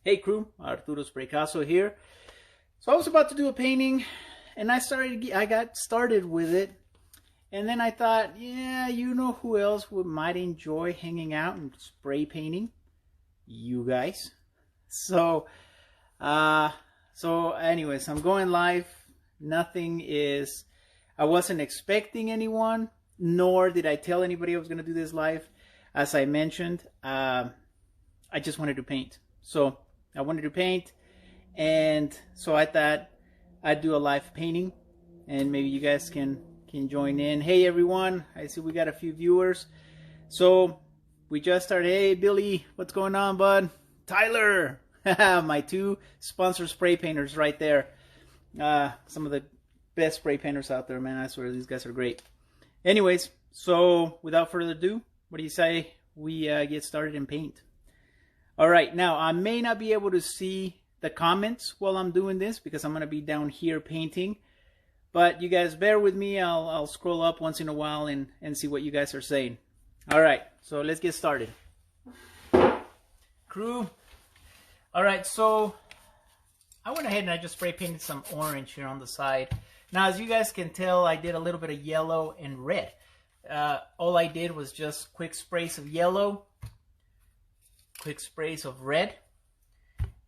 Hey crew, Arturo Spraycasso here. So I was about to do a painting and I got started with it, and then I thought, yeah, you know who else might enjoy hanging out and spray painting? You guys. So anyways, I'm going live. I wasn't expecting anyone, nor did I tell anybody I was going to do this live. As I mentioned, I just wanted to paint. So I wanted to paint, and so I thought I'd do a live painting, and maybe you guys can join in. Hey everyone, I see we got a few viewers. So we just started. Hey Billy, what's going on, bud? Tyler, my two sponsor spray painters right there. Some of the best spray painters out there, man. I swear these guys are great. Anyways, so without further ado, what do you say we get started and paint? All right, now I may not be able to see the comments while I'm doing this because I'm going to be down here painting. But you guys bear with me. I'll scroll up once in a while and see what you guys are saying. All right, so let's get started. Crew. All right, so I went ahead and I just spray painted some orange here on the side. Now, as you guys can tell, I did a little bit of yellow and red. All I did was just quick sprays of yellow, quick sprays of red,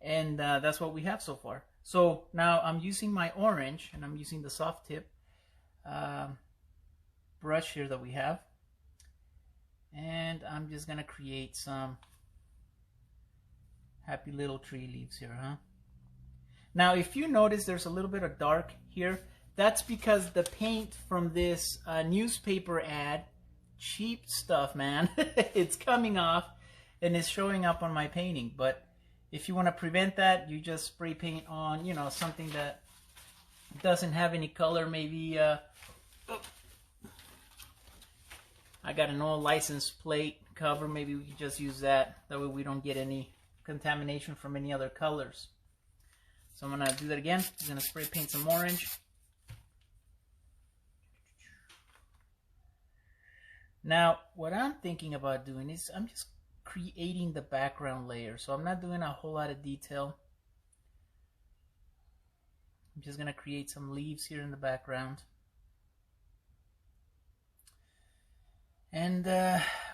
and that's what we have so far. So now I'm using my orange, and I'm using the soft tip brush here that we have, and I'm just gonna create some happy little tree leaves here, huh? Now if you notice there's a little bit of dark here, that's because the paint from this newspaper ad, cheap stuff, man, it's coming off and it's showing up on my painting. But if you want to prevent that, you just spray paint on, you know, something that doesn't have any color. Maybe I got an old license plate cover. Maybe we can just use that. That way we don't get any contamination from any other colors. So I'm gonna do that again. I'm gonna spray paint some orange. Now, what I'm thinking about doing is I'm just creating the background layer. So I'm not doing a whole lot of detail. I'm just going to create some leaves here in the background. And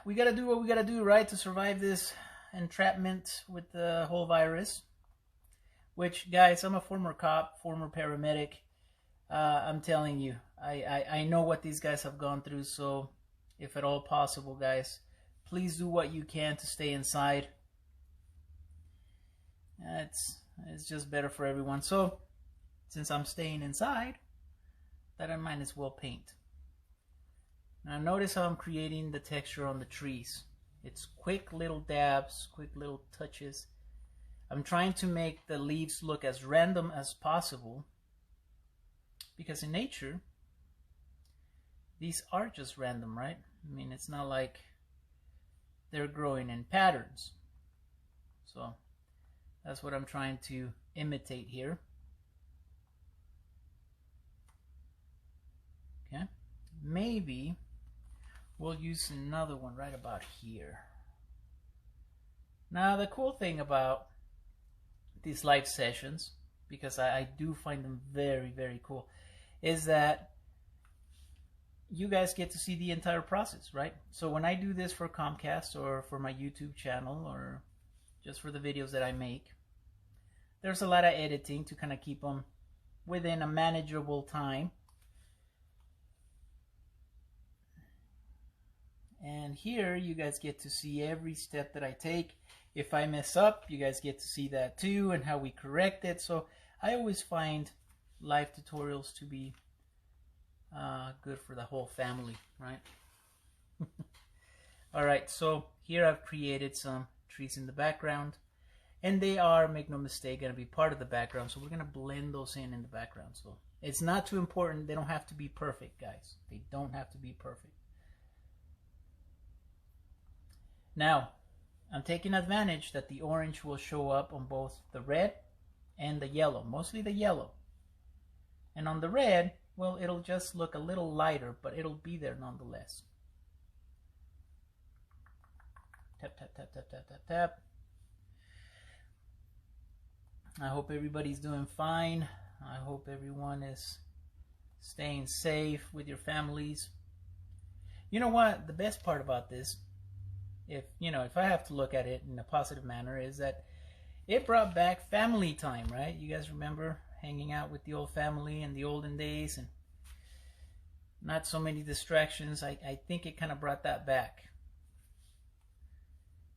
we got to do what we got to do, right, to survive this entrapment with the whole virus. Which, guys, I'm a former cop, former paramedic. I'm telling you, I know what these guys have gone through, so if at all possible, guys, please do what you can to stay inside. It's just better for everyone. So, since I'm staying inside, that I might as well paint. Now notice how I'm creating the texture on the trees. It's quick little dabs, quick little touches. I'm trying to make the leaves look as random as possible, because in nature, these are just random, right? I mean, it's not like they're growing in patterns. So that's what I'm trying to imitate here. Okay, maybe we'll use another one right about here. Now the cool thing about these live sessions, because I do find them very, very cool, is that you guys get to see the entire process, right? So when I do this for Comcast or for my YouTube channel or just for the videos that I make, there's a lot of editing to kind of keep them within a manageable time. And here you guys get to see every step that I take. If I mess up, you guys get to see that too, and how we correct it. So I always find live tutorials to be good for the whole family, right? All right, so here I've created some trees in the background, and they are, make no mistake, going to be part of the background. So we're going to blend those in the background. So it's not too important. They don't have to be perfect, guys. They don't have to be perfect. Now, I'm taking advantage that the orange will show up on both the red and the yellow, mostly the yellow. And on the red, well, it'll just look a little lighter, but it'll be there nonetheless. Tap, tap, tap, tap, tap, tap, tap. I hope everybody's doing fine. I hope everyone is staying safe with your families. You know what? The best part about this, if I have to look at it in a positive manner, is that it brought back family time, right? You guys remember hanging out with the old family in the olden days and not so many distractions. I think it kind of brought that back.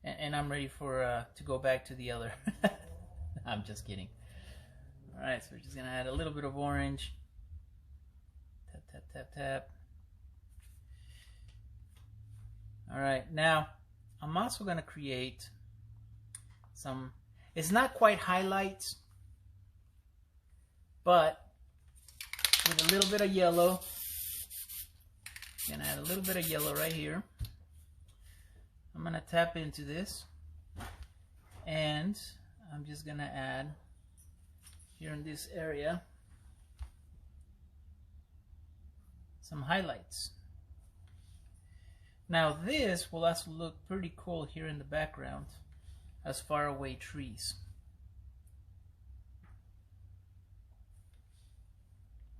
And I'm ready for to go back to the other. I'm just kidding. All right, so we're just gonna add a little bit of orange. Tap, tap, tap, tap. All right, now I'm also gonna create some, it's not quite highlights, but with a little bit of yellow. I'm gonna add a little bit of yellow right here. I'm gonna tap into this, and I'm just gonna add here in this area some highlights. Now this will also look pretty cool here in the background as far away trees.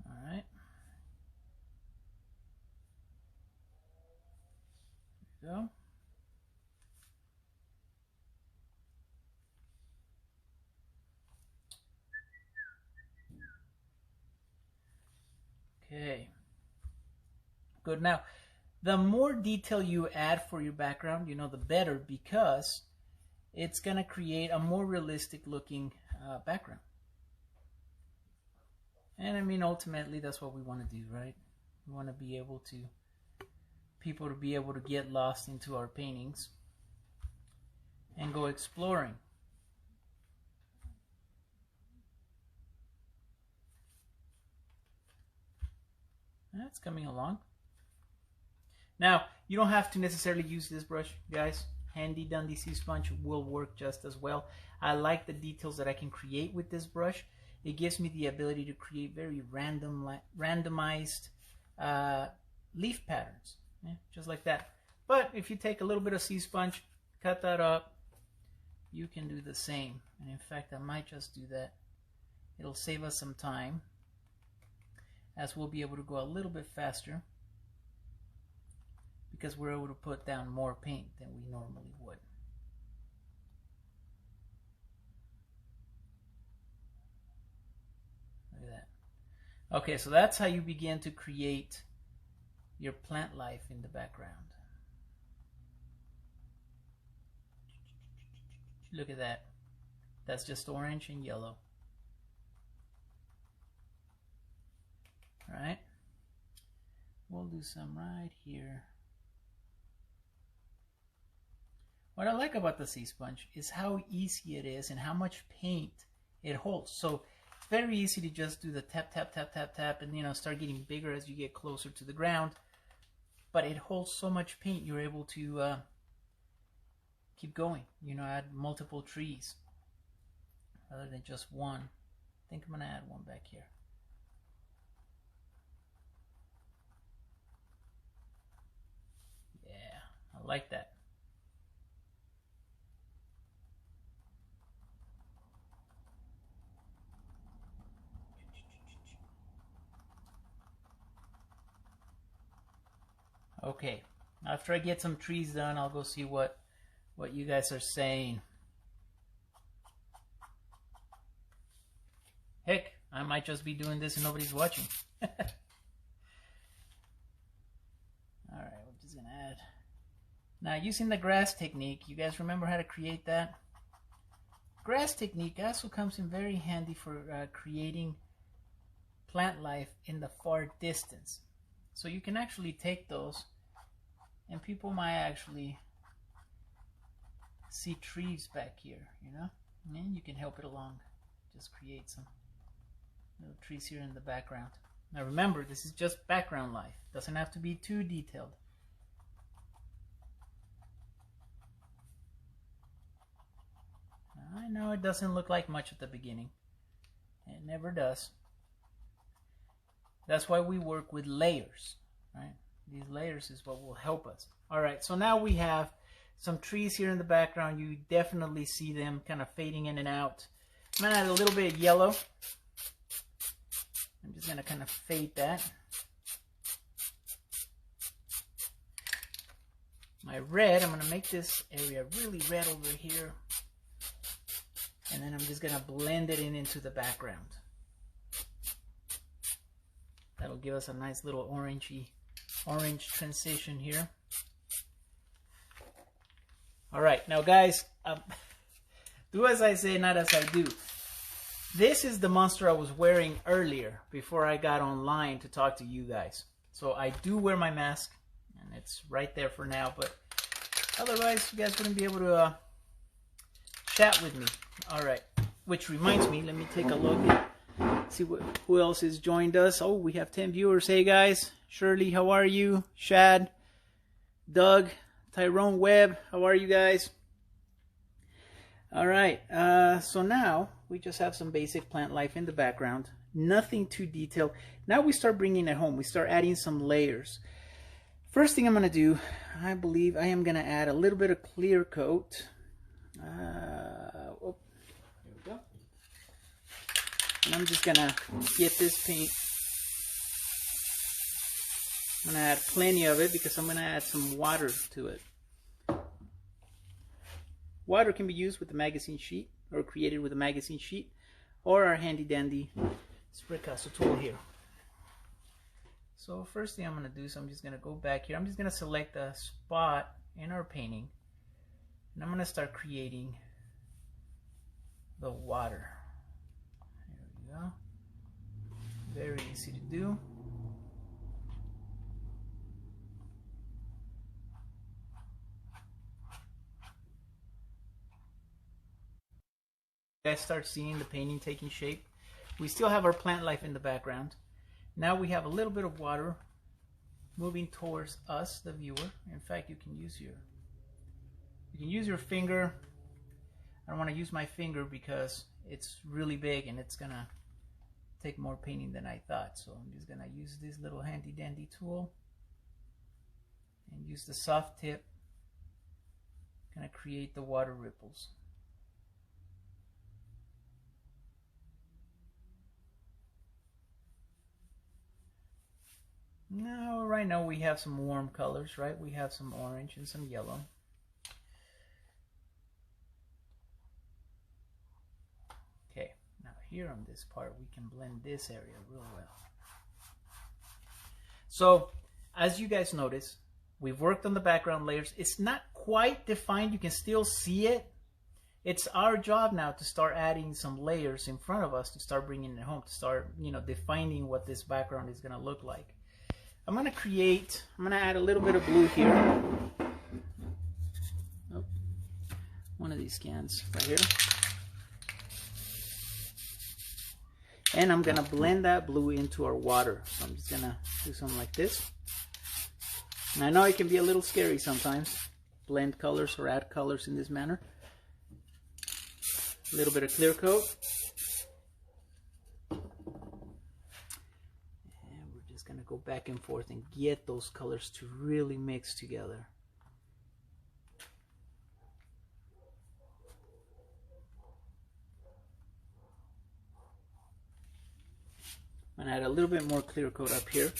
All right. There we go. Okay, good. Now, the more detail you add for your background, the better, because it's going to create a more realistic looking background. And I mean, ultimately, that's what we want to do, right? We want to be able to, people to be able to get lost into our paintings and go exploring. That's coming along. Now, you don't have to necessarily use this brush, guys. Handy dandy sea sponge will work just as well. I like the details that I can create with this brush. It gives me the ability to create very randomized leaf patterns, just like that. But if you take a little bit of sea sponge, cut that up, you can do the same. And in fact, I might just do that. It'll save us some time, as we'll be able to go a little bit faster because we're able to put down more paint than we normally would. Look at that. Okay, so that's how you begin to create your plant life in the background. Look at that. That's just orange and yellow. All right, we'll do some right here. What I like about the sea sponge is how easy it is and how much paint it holds. So it's very easy to just do the tap, tap, tap, tap, tap, and start getting bigger as you get closer to the ground. But it holds so much paint, you're able to keep going. Add multiple trees rather than just one. I think I'm gonna add one back here. I like that. Okay, after I get some trees done, I'll go see what you guys are saying. Heck, I might just be doing this and nobody's watching. All right, we're just gonna add. Now, using the grass technique, you guys remember how to create that? Grass technique also comes in very handy for creating plant life in the far distance. So you can actually take those, and people might actually see trees back here, and you can help it along. Just create some little trees here in the background. Now remember, this is just background life. Doesn't have to be too detailed. I know it doesn't look like much at the beginning. It never does. That's why we work with layers, right? These layers is what will help us. All right, so now we have some trees here in the background. You definitely see them kind of fading in and out. I'm gonna add a little bit of yellow. I'm just gonna kind of fade that. My red, I'm gonna make this area really red over here. And then I'm just gonna blend it into the background. That'll give us a nice little orange transition here. All right, now guys, do as I say, not as I do. This is the monster I was wearing earlier before I got online to talk to you guys. So I do wear my mask, and it's right there for now, but otherwise you guys wouldn't be able to chat with me. All right, which reminds me, let me take a look and see who else has joined us. Oh, we have 10 viewers. Hey guys, Shirley, how are you? Shad, Doug, Tyrone Webb, how are you guys? All right, so now we just have some basic plant life in the background, nothing too detailed. Now we start bringing it home. We start adding some layers. First thing I'm going to do, I believe I am going to add a little bit of clear coat. Oh, there we go. And I'm just going to get this paint. I'm going to add plenty of it because I'm going to add some water to it. Water can be used with the magazine sheet or created with a magazine sheet or our handy dandy Spraycasso tool here. So first thing I'm going to do is I'm just going to go back here. I'm just going to select a spot in our painting and I'm going to start creating the water. There we go. Very easy to do. You guys start seeing the painting taking shape. We still have our plant life in the background. Now we have a little bit of water moving towards us, the viewer. In fact, you can use your finger. I don't want to use my finger because it's really big and it's gonna take more painting than I thought. So I'm just gonna use this little handy dandy tool and use the soft tip. Gonna create the water ripples. Now, right now we have some warm colors, right? We have some orange and some yellow. Okay, now here on this part, we can blend this area real well. So, as you guys notice, we've worked on the background layers. It's not quite defined. You can still see it. It's our job now to start adding some layers in front of us to start bringing it home, to start, defining what this background is going to look like. I'm going to add a little bit of blue here. Oh, one of these cans right here. And I'm going to blend that blue into our water. So I'm just going to do something like this. And I know it can be a little scary sometimes, blend colors or add colors in this manner. A little bit of clear coat. Going to go back and forth and get those colors to really mix together. I'm going to add a little bit more clear coat up here.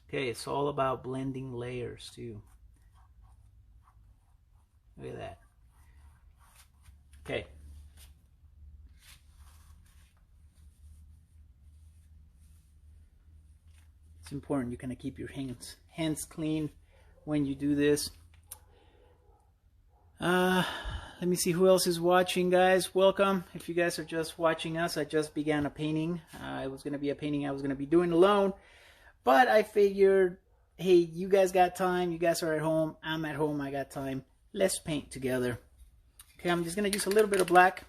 Okay, it's all about blending layers too. Look at that. Okay. It's important you kind of keep your hands clean when you do this. Let me see who else is watching, guys. Welcome. If you guys are just watching us, I just began a painting. It was going to be a painting I was going to be doing alone, but I figured, hey, you guys got time. You guys are at home. I'm at home. I got time. Let's paint together. Okay, I'm just going to use a little bit of black.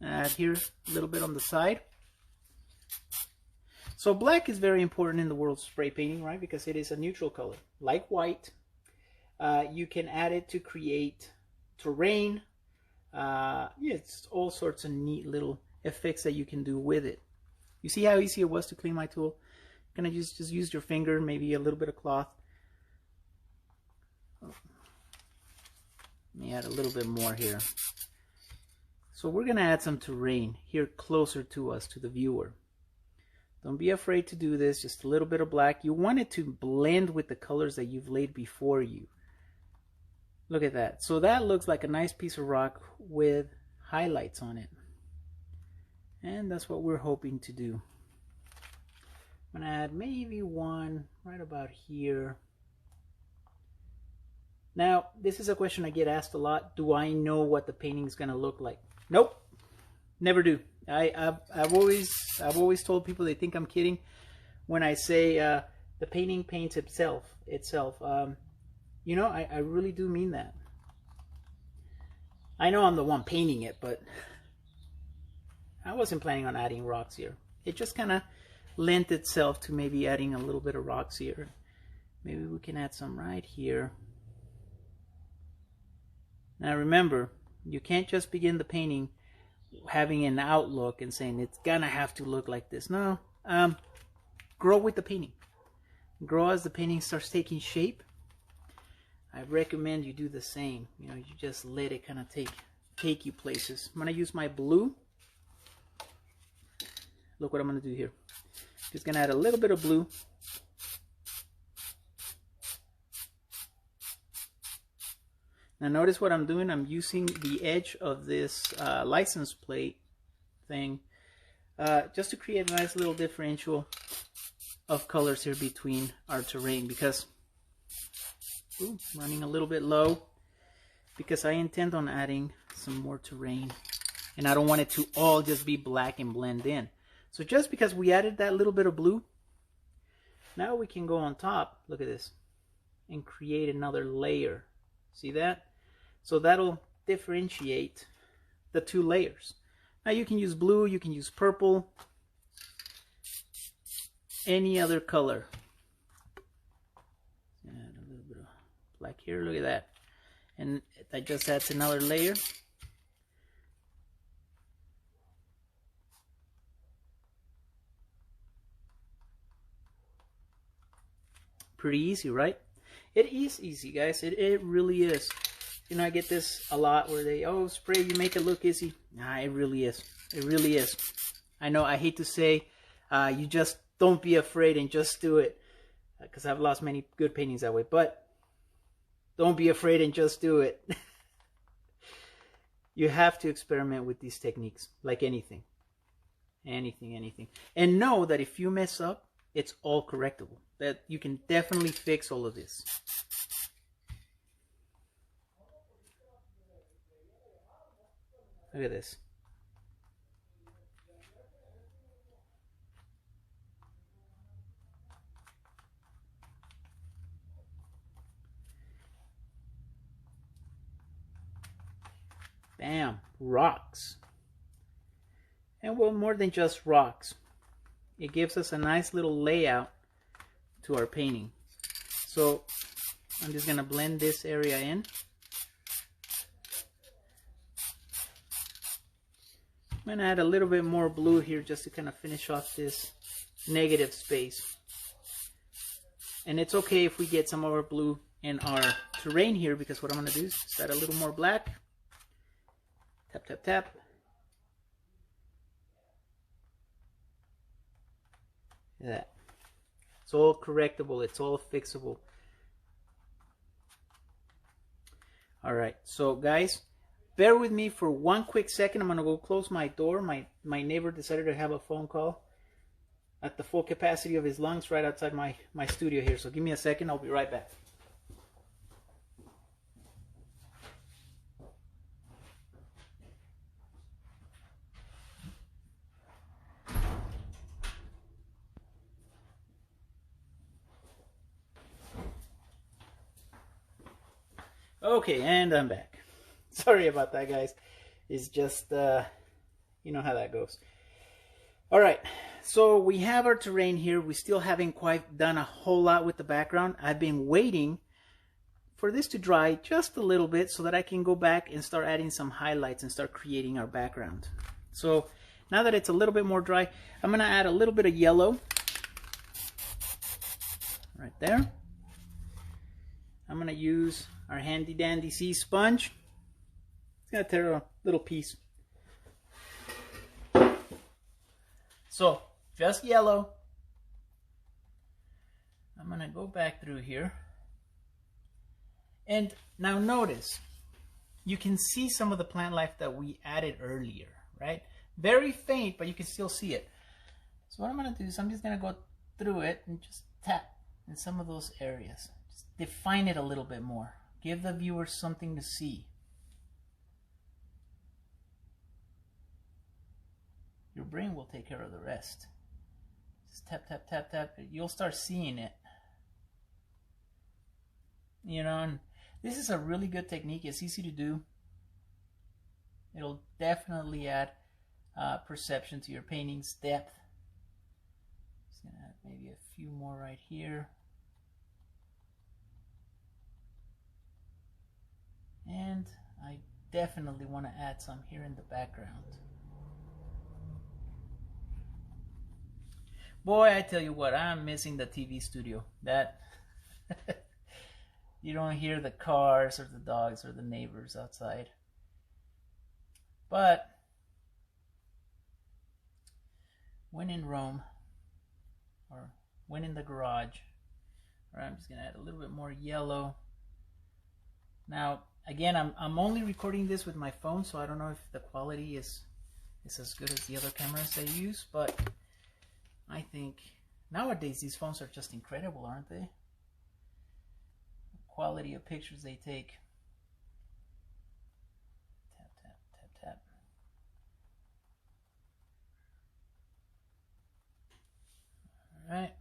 Add here a little bit on the side. So black is very important in the world of spray painting, right? Because it is a neutral color, like white. You can add it to create terrain. Yeah, it's all sorts of neat little effects that you can do with it. You see how easy it was to clean my tool? You're gonna just use your finger, maybe a little bit of cloth. Let me add a little bit more here. So we're gonna add some terrain here closer to us, to the viewer. Don't be afraid to do this, just a little bit of black. You want it to blend with the colors that you've laid before you. Look at that. So that looks like a nice piece of rock with highlights on it. And that's what we're hoping to do. I'm gonna add maybe one right about here. Now, this is a question I get asked a lot. Do I know what the painting is gonna look like? Nope, never do. I've always told people they think I'm kidding when I say the painting paints itself. You know, I really do mean that. I know I'm the one painting it, but I wasn't planning on adding rocks here. It just kind of lent itself to maybe adding a little bit of rocks here. Maybe we can add some right here. Now remember, you can't just begin the painting having an outlook and saying it's gonna have to look like this. No, grow with the painting. Grow as the painting starts taking shape. I recommend you do the same. You know, you just let it kind of take you places. I'm gonna use my blue. Look what I'm gonna do here. Just gonna add a little bit of blue. Now notice what I'm doing. I'm using the edge of this license plate thing just to create a nice little differential of colors here between our terrain, because running a little bit low, because I intend on adding some more terrain and I don't want it to all just be black and blend in. So just because we added that little bit of blue, now we can go on top, look at this, and create another layer. See that? So that'll differentiate the two layers. Now you can use blue, you can use purple, any other color. Add a little bit of black here, look at that. And that just adds another layer. Pretty easy, right? It is easy, guys. It really is. You know, I get this a lot where they, oh, Spray, you make it look easy. Nah, it really is. It really is. I know, I hate to say, you just don't be afraid and just do it. Because I've lost many good paintings that way. But don't be afraid and just do it. You have to experiment with these techniques, like anything. Anything. And know that if you mess up, it's all correctable. That you can definitely fix all of this. Look at this. Bam, rocks. And well, more than just rocks. It gives us a nice little layout to our painting. So I'm just going to blend this area in. I'm going to add a little bit more blue here just to kind of finish off this negative space. And it's okay if we get some of our blue in our terrain here, because what I'm going to do is just add a little more black. Tap, tap, tap. Look at that. It's all correctable. It's all fixable. All right. So, guys, bear with me for one quick second. I'm going to go close my door. My neighbor decided to have a phone call at the full capacity of his lungs right outside my studio here. So give me a second. I'll be right back. Okay, and I'm back. Sorry about that, guys. It's just, you know how that goes. All right, so we have our terrain here. We still haven't quite done a whole lot with the background. I've been waiting for this to dry just a little bit so that I can go back and start adding some highlights and start creating our background. So Now that it's a little bit more dry, I'm going to add a little bit of yellow right there. I'm going to use our handy dandy sea sponge. It's going to tear a little piece. So, just yellow. I'm going to go back through here. And now notice, you can see some of the plant life that we added earlier, right? Very faint, but you can still see it. So what I'm going to do is I'm just going to go through it and just tap in some of those areas. Just define it a little bit more. Give the viewers something to see. Your brain will take care of the rest. Just tap, tap, tap, tap. You'll start seeing it. You know, and this is a really good technique. It's easy to do. It'll definitely add perception to your painting's depth. Just gonna add maybe a few more right here. And I definitely want to add some here in the background. Boy, I tell you what, I'm missing the TV studio. That you don't hear the cars or the dogs or the neighbors outside. But when in Rome, or when in the garage, or I'm just gonna add a little bit more yellow. Now, again, I'm only recording this with my phone, so I don't know if the quality is as good as the other cameras I use, but I think nowadays these phones are just incredible, aren't they? The quality of pictures they take. Tap, tap, tap, tap. Alright.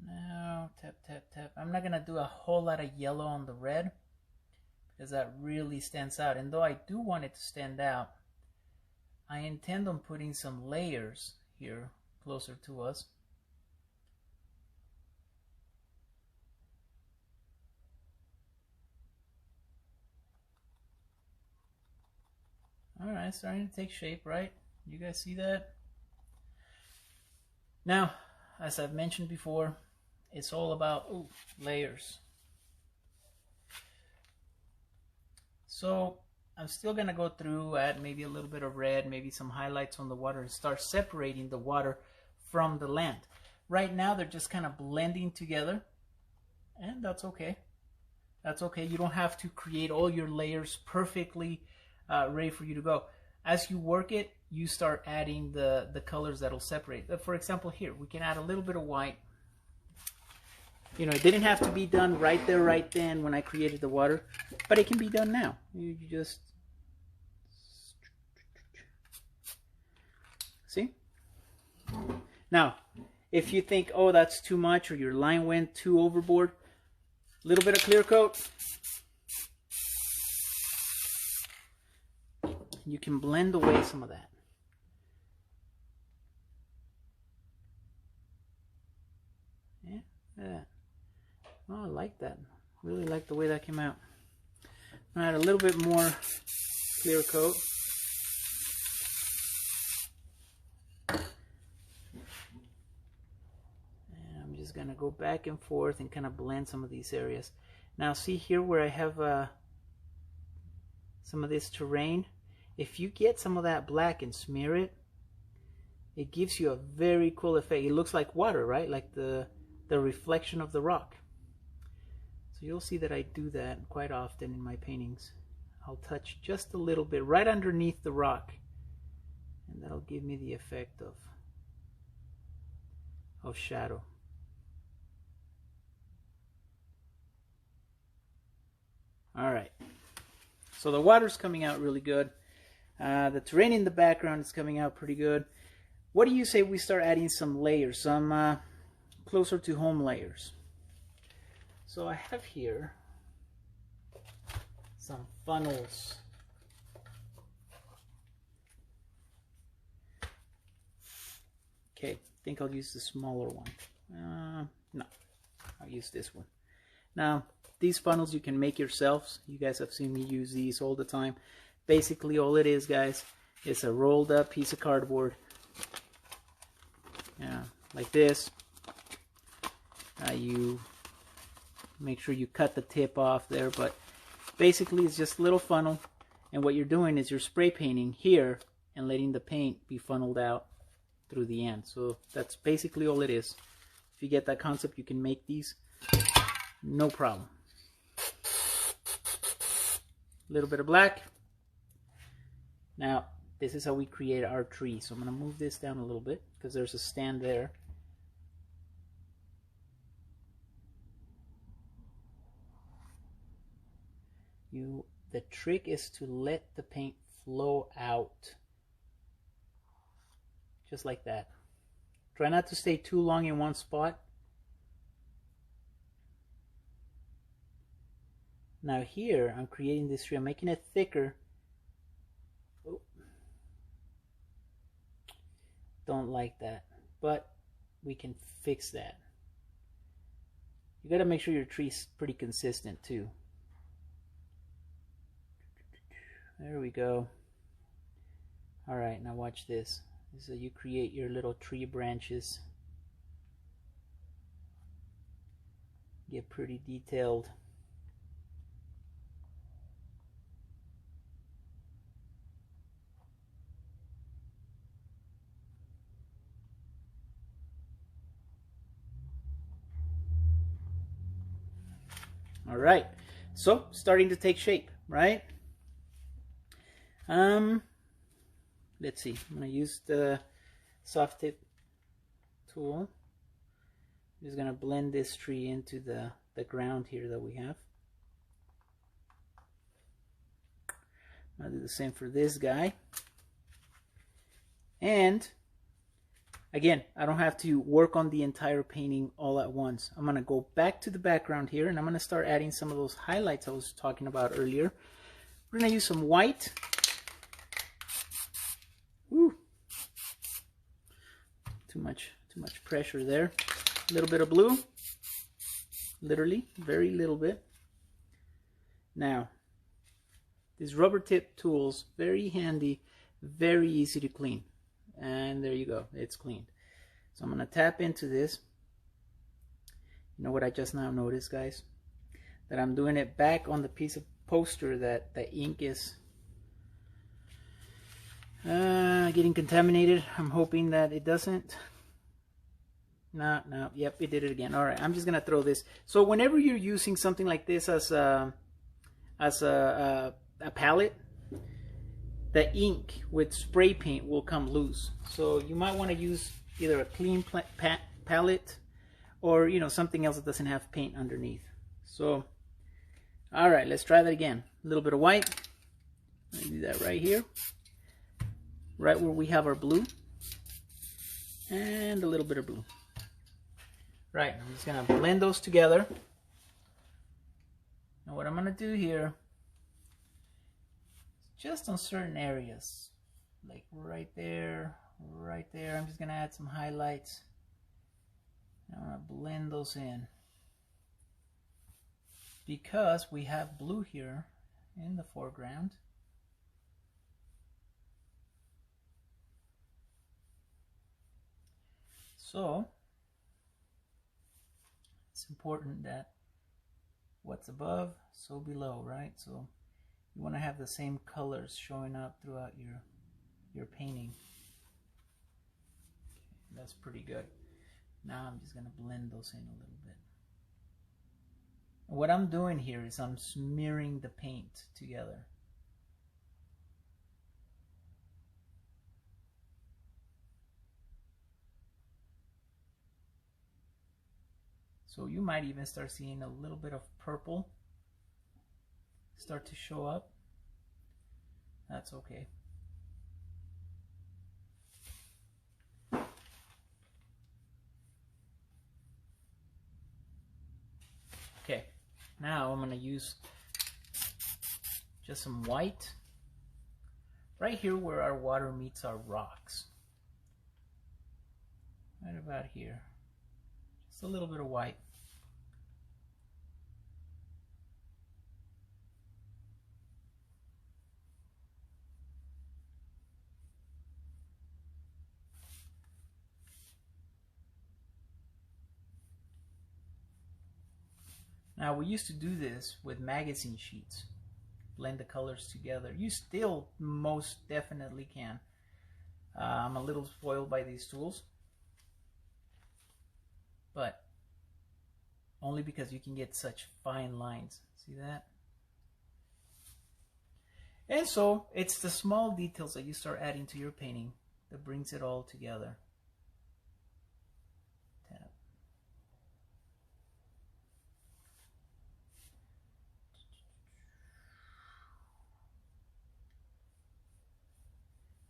Now, tap, tap, tap. I'm not going to do a whole lot of yellow on the red because that really stands out. And though I do want it to stand out, I intend on putting some layers here closer to us. Alright, starting to take shape, right? You guys see that? Now, as I've mentioned before, it's all about layers. So I'm still going to go through, add maybe a little bit of red, maybe some highlights on the water, and start separating the water from the land. Right now they're just kind of blending together, and that's okay. That's okay. You don't have to create all your layers perfectly ready for you to go. As you work it, you start adding the colors that'll separate. For example, here we can add a little bit of white. You know, it didn't have to be done right there, right then when I created the water, but it can be done now. You just see? Now, if you think, oh, that's too much, or your line went too overboard, a little bit of clear coat. You can blend away some of that. Yeah. Oh, I like that. Really like the way that came out. I'll add a little bit more clear coat. And I'm just going to go back and forth and kind of blend some of these areas. Now see here where I have some of this terrain. If you get some of that black and smear it, it gives you a very cool effect. It looks like water, right? Like the reflection of the rock. So you'll see that I do that quite often in my paintings. I'll touch just a little bit right underneath the rock, and that'll give me the effect of shadow. Alright, so the water's coming out really good. The terrain in the background is coming out pretty good. What do you say we start adding some layers, some closer to home layers? So I have here some funnels. Okay, I think I'll use the smaller one. No, I'll use this one. Now, these funnels you can make yourselves. You guys have seen me use these all the time. Basically, all it is, guys, It's a rolled up piece of cardboard. Yeah, like this. You make sure you cut the tip off there, but basically it's just a little funnel, and what you're doing is you're spray painting here and letting the paint be funneled out through the end. So that's basically all it is. If you get that concept, you can make these no problem. A little bit of black. Now this is how we create our tree. So I'm going to move this down a little bit because there's a stand there. The trick is to let the paint flow out. Just like that. Try not to stay too long in one spot. Now here, I'm creating this tree. I'm making it thicker. Oh. Don't like that. But we can fix that. You got to make sure your tree's pretty consistent too. There we go. Alright, now watch this. So you create your little tree branches. Get pretty detailed. Alright, so starting to take shape, right? Let's see, I'm going to use the soft tip tool. I'm just going to blend this tree into the ground here that we have. I'll do the same for this guy. And again, I don't have to work on the entire painting all at once. I'm going to go back to the background here and I'm going to start adding some of those highlights I was talking about earlier. We're going to use some white. Woo. Too much pressure there. A little bit of blue. Literally, very little bit. Now, these rubber tip tools, very handy, very easy to clean. And there you go, it's cleaned. So I'm going to tap into this. You know what I just now noticed, guys? That I'm doing it back on the piece of poster that the ink is getting contaminated. I'm hoping that it doesn't. No, yep, it did it again. All right, I'm just gonna throw this. So whenever you're using something like this as a palette, the ink with spray paint will come loose. So you might want to use either a clean palette or something else that doesn't have paint underneath. So, all right, let's try that again. A little bit of white. Let me do that right here. Right where we have our blue, and a little bit of blue. Right, I'm just gonna blend those together. Now what I'm gonna do here, just on certain areas, like right there, I'm just gonna add some highlights. I'm gonna blend those in because we have blue here in the foreground. So it's important that what's above, so below, right? So you want to have the same colors showing up throughout your painting. Okay, that's pretty good. Now I'm just going to blend those in a little bit. And what I'm doing here is I'm smearing the paint together. So you might even start seeing a little bit of purple start to show up. That's okay. Okay, now I'm going to use just some white right here where our water meets our rocks. Right about here. Just a little bit of white. Now, we used to do this with magazine sheets, blend the colors together. You still most definitely can. I'm a little spoiled by these tools, but only because you can get such fine lines. See that? And so it's the small details that you start adding to your painting that brings it all together. Tap.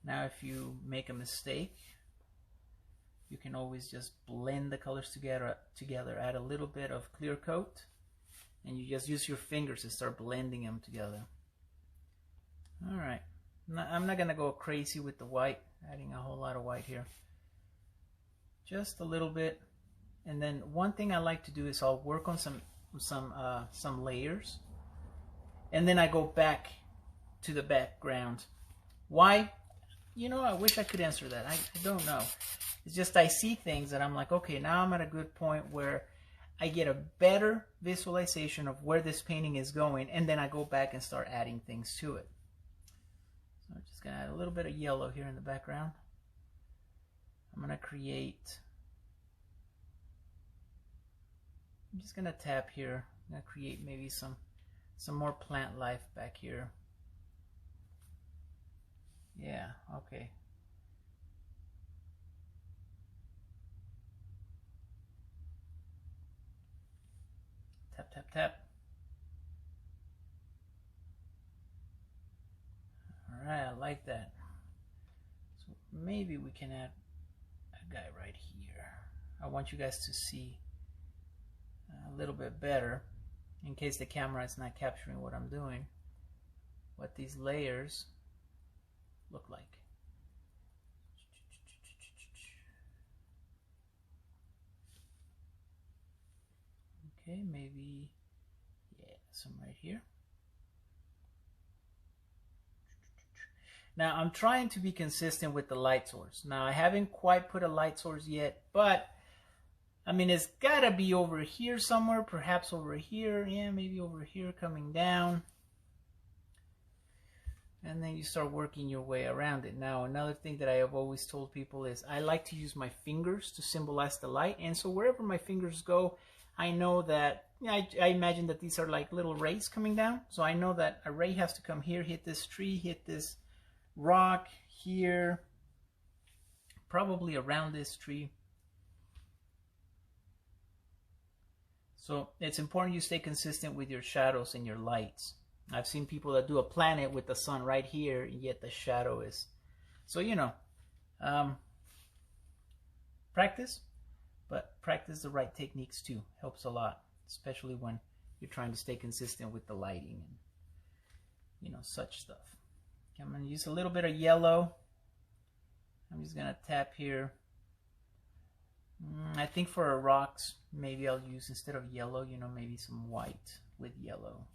Now if you make a mistake, you can always just blend the colors together, add a little bit of clear coat, and you just use your fingers and start blending them together. All right, I'm not gonna go crazy with the white, adding a whole lot of white here. Just a little bit. And then one thing I like to do is I'll work on some layers, and then I go back to the background. Why? You know, I wish I could answer that. I don't know. It's just I see things that I'm like, okay, now I'm at a good point where I get a better visualization of where this painting is going, and then I go back and start adding things to it. So I'm just going to add a little bit of yellow here in the background. I'm just going to tap here. I'm going to create maybe some more plant life back here. Yeah, okay. Tap, tap, tap. All right, I like that. So maybe we can add a guy right here. I want you guys to see a little bit better, in case the camera is not capturing what I'm doing, what these layers look like. Okay, maybe, yeah, some right here. Now I'm trying to be consistent with the light source. Now I haven't quite put a light source yet, but I mean, it's gotta be over here somewhere, perhaps over here, yeah, maybe over here coming down. And then you start working your way around it. Now, another thing that I have always told people is I like to use my fingers to symbolize the light. And so wherever my fingers go, I know that, I imagine that these are like little rays coming down. So I know that a ray has to come here, hit this tree, hit this rock here, probably around this tree. So it's important you stay consistent with your shadows and your lights. I've seen people that do a planet with the sun right here, yet the shadow is. So, you know, practice, but practice the right techniques too. Helps a lot, especially when you're trying to stay consistent with the lighting and, you know, such stuff. Okay, I'm going to use a little bit of yellow. I'm just going to tap here. I think for our rocks, maybe I'll use, instead of yellow, you know, maybe some white with yellow.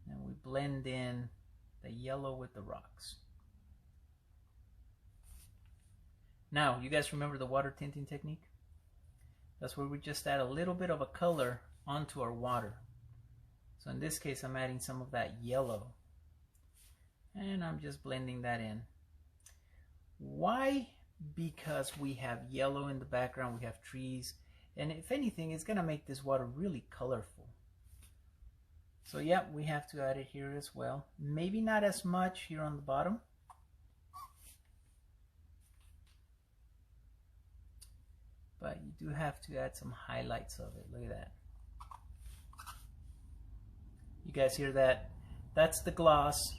And we blend in the yellow with the rocks. Now, you guys remember the water tinting technique? That's where we just add a little bit of a color onto our water. So in this case, I'm adding some of that yellow. And I'm just blending that in. Why? Because we have yellow in the background, we have trees, and if anything, it's going to make this water really colorful. So yeah, we have to add it here as well. Maybe not as much here on the bottom. But you do have to add some highlights of it. Look at that. You guys hear that? That's the gloss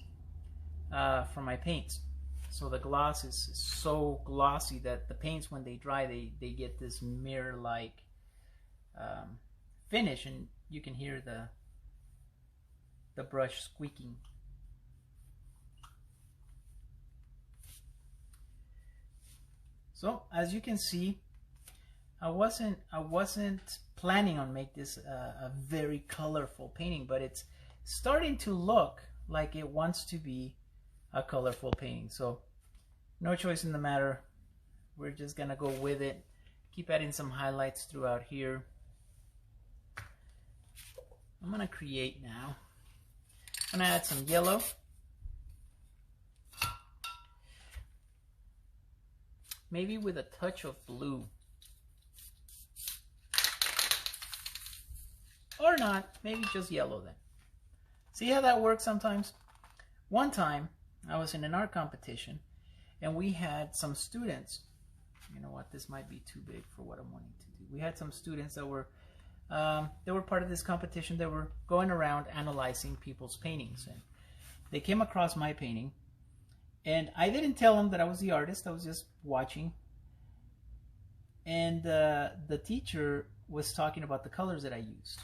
from my paints. So the gloss is so glossy that the paints, when they dry, they get this mirror-like finish, and you can hear the brush squeaking. So as you can see, I wasn't planning on make this a very colorful painting, but it's starting to look like it wants to be a colorful painting. So no choice in the matter. We're just gonna go with it. keep adding some highlights throughout here. I'm gonna create now. I'm gonna add some yellow. Maybe with a touch of blue. Or not, maybe just yellow then. See how that works sometimes? One time, I was in an art competition, and we had some students. You know what, this might be too big for what I'm wanting to do. We had some students that were part of this competition. They were going around analyzing people's paintings, and they came across my painting, and I didn't tell them that I was the artist. I was just watching, and the teacher was talking about the colors that I used.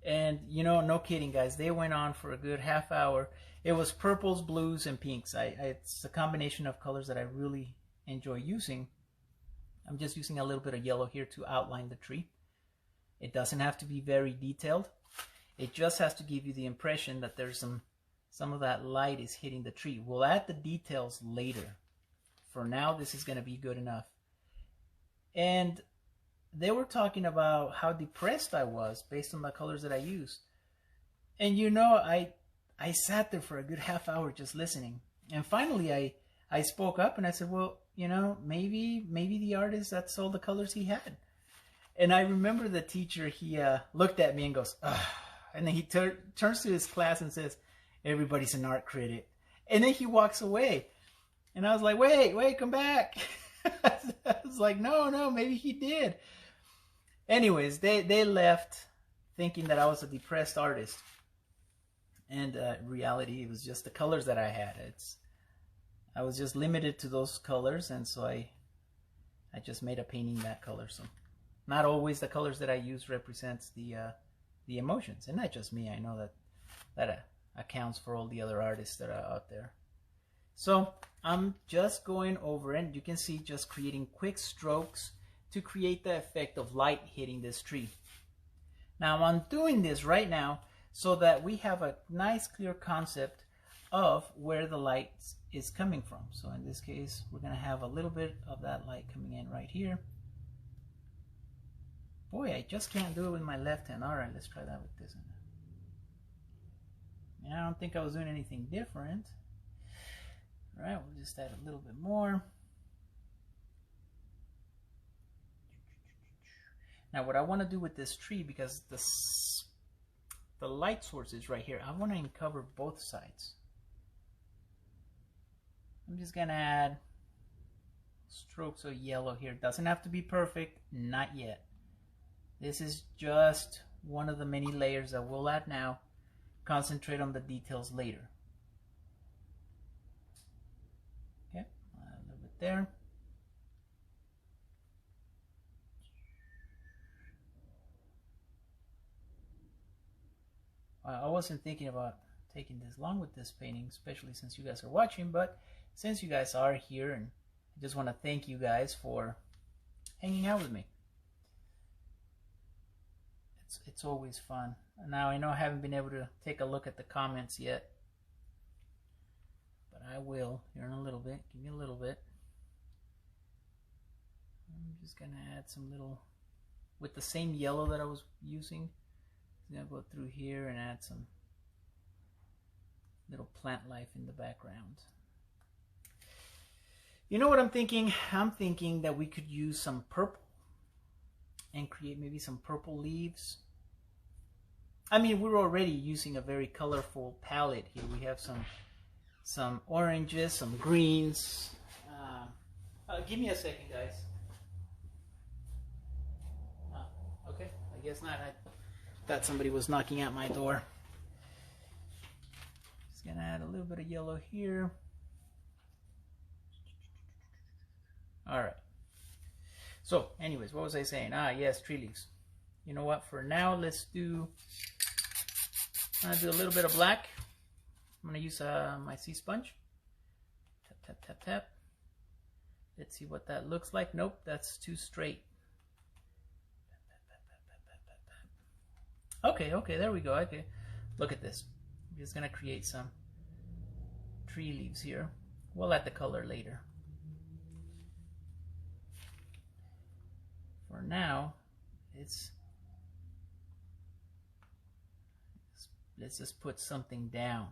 And you know, no kidding, guys, they went on for a good half hour. It was purples, blues, and pinks. It's a combination of colors that I really enjoy using. I'm just using a little bit of yellow here to outline the tree. It doesn't have to be very detailed. It just has to give you the impression that there's some of that light is hitting the tree. We'll add the details later. For now, this is going to be good enough. And they were talking about how depressed I was based on the colors that I used. And you know, I sat there for a good half hour just listening. And finally I spoke up and I said, well, you know, maybe the artist, that's all the colors he had. And I remember the teacher, he looked at me and goes, ugh. And then he turns to his class and says, everybody's an art critic. And then he walks away. And I was like, wait, come back. I was like, no, maybe he did. Anyways, they left thinking that I was a depressed artist. And in reality, it was just the colors that I had. I was just limited to those colors, and so I just made a painting that color. So not always the colors that I use represents the emotions. And not just me, I know that accounts for all the other artists that are out there. So I'm just going over, and you can see just creating quick strokes to create the effect of light hitting this tree. Now I'm doing this right now so that we have a nice clear concept of where the light is coming from. So in this case, we're going to have a little bit of that light coming in right here. Boy, I just can't do it with my left hand. All right, let's try that with this one. And I don't think I was doing anything different. All right, we'll just add a little bit more. Now what I want to do with this tree, because the light source is right here, I want to uncover both sides. I'm just going to add strokes of yellow here. Doesn't have to be perfect, not yet. This is just one of the many layers that we'll add now. Concentrate on the details later. Okay, a little bit there. I wasn't thinking about taking this long with this painting, especially since you guys are watching, but since you guys are here, and I just want to thank you guys for hanging out with me. It's always fun. Now I know I haven't been able to take a look at the comments yet, but I will here in a little bit. Give me a little bit. I'm just gonna add some little, with the same yellow that I was using. I'm gonna go through here and add some little plant life in the background. You know what I'm thinking? I'm thinking that we could use some purple and create maybe some purple leaves. I mean, we're already using a very colorful palette here. We have some oranges, some greens. Give me a second, guys. Okay, I guess not. I thought somebody was knocking at my door. Just gonna add a little bit of yellow here. All right. So, anyways, what was I saying? Yes, tree leaves. You know what? For now, let's do. I'm gonna do a little bit of black. I'm gonna use my sea sponge. Tap, tap, tap, tap. Let's see what that looks like. Nope, that's too straight. Okay, there we go. Okay, look at this. I'm just gonna create some tree leaves here. We'll add the color later. for now, let's just put something down.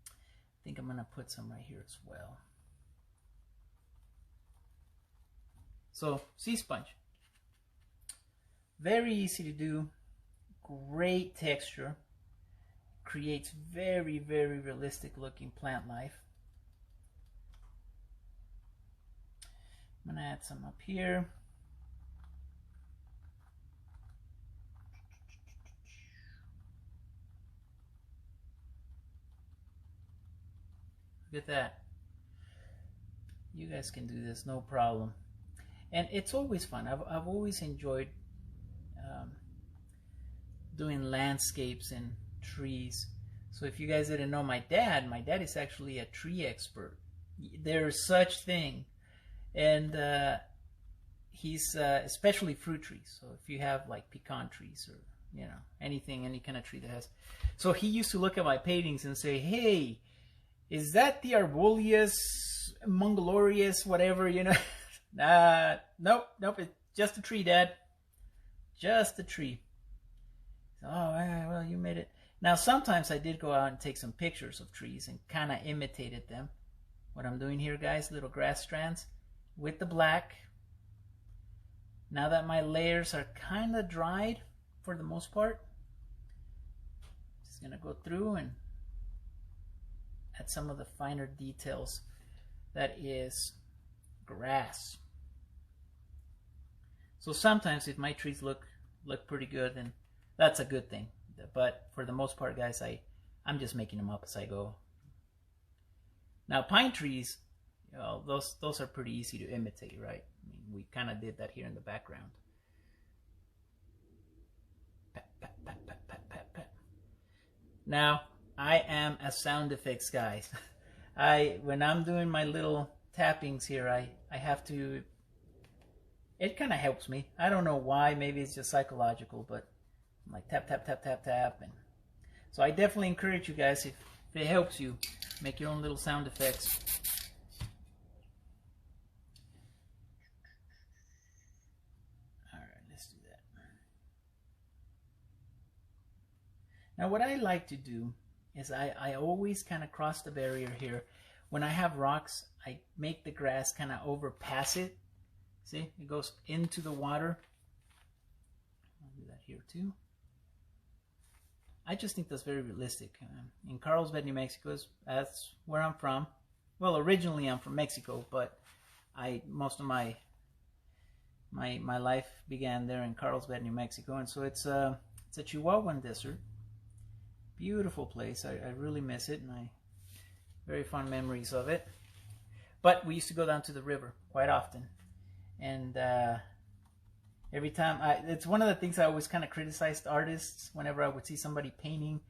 I think I'm gonna put some right here as well. So, sea sponge. Very easy to do, great texture, creates very, very realistic looking plant life. I'm gonna add some up here. Look at that. You guys can do this, no problem. And it's always fun. I've always enjoyed doing landscapes and trees. So if you guys didn't know, my dad is actually a tree expert. There's such thing. And he's especially fruit trees. So if you have like pecan trees or, you know, anything, any kind of tree that has. So he used to look at my paintings and say, hey, is that the Arboreus, Mongolorius, whatever, you know? Nope, it's just a tree, Dad. Just a tree. Oh, well, you made it. Now, sometimes I did go out and take some pictures of trees and kind of imitated them. What I'm doing here, guys, little grass strands with the black. Now that my layers are kind of dried for the most part, just going to go through and add some of the finer details. That is grass. So sometimes if my trees look pretty good, then that's a good thing. But for the most part, guys, I'm just making them up as I go. Now pine trees, you know, those are pretty easy to imitate, right? I mean, we kind of did that here in the background. Pat, pat, pat, pat, pat, pat, pat. Now I am a sound effects guy. When I'm doing my little tappings here, I have to. It kind of helps me. I don't know why. Maybe it's just psychological, but I'm like tap, tap, tap, tap, tap. And so I definitely encourage you guys, if it helps you, make your own little sound effects. All right, let's do that. Now what I like to do is I always kind of cross the barrier here. When I have rocks, I make the grass kind of overpass it. See, it goes into the water. I'll do that here too. I just think that's very realistic. In Carlsbad, New Mexico, that's where I'm from. Well, originally I'm from Mexico, but most of my life began there in Carlsbad, New Mexico, and so it's a Chihuahuan desert. Beautiful place. I really miss it, and very fond memories of it. But we used to go down to the river quite often. And every time, it's one of the things I always kind of criticized artists whenever I would see somebody painting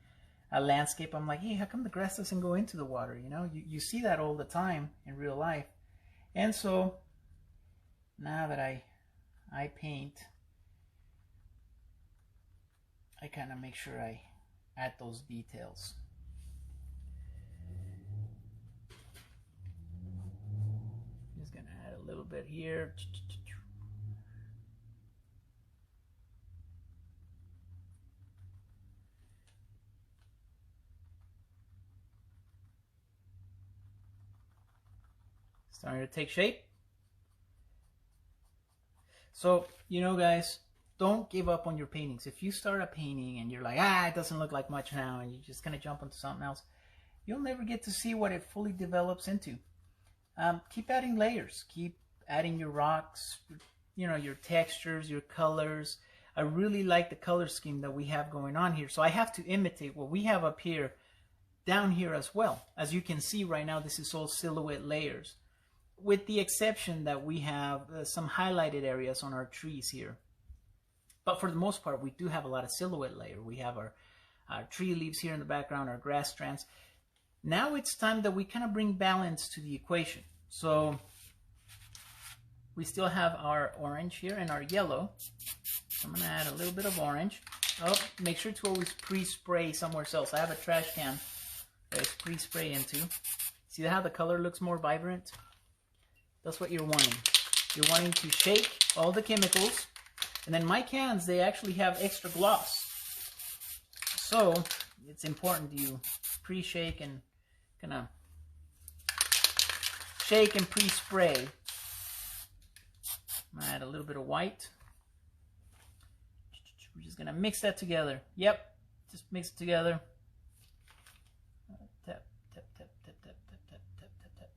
a landscape. I'm like, hey, how come the grass doesn't go into the water? You know, you see that all the time in real life. And so now that I paint, I kind of make sure I add those details. Just gonna add a little bit here. Starting to take shape. So, you know, guys, don't give up on your paintings. If you start a painting and you're like, it doesn't look like much now, and you're just gonna jump onto something else, you'll never get to see what it fully develops into. Keep adding layers. Keep adding your rocks, you know, your textures, your colors. I really like the color scheme that we have going on here. So I have to imitate what we have up here, down here as well. As you can see right now, this is all silhouette layers, with the exception that we have some highlighted areas on our trees here. But for the most part, we do have a lot of silhouette layer. We have our tree leaves here in the background, our grass strands. Now it's time that we kind of bring balance to the equation. So we still have our orange here and our yellow. So I'm going to add a little bit of orange. Oh, make sure to always pre-spray somewhere else. I have a trash can that I pre-spray into. See how the color looks more vibrant? That's what you're wanting. you're wanting to shake all the chemicals. And then my cans, they actually have extra gloss. So it's important you pre-shake and kind of shake and pre-spray. I'm gonna add a little bit of white. We're just gonna mix that together. Yep, just mix it together. Tap, tap, tap, tap, tap, tap, tap, tap, tap, tap.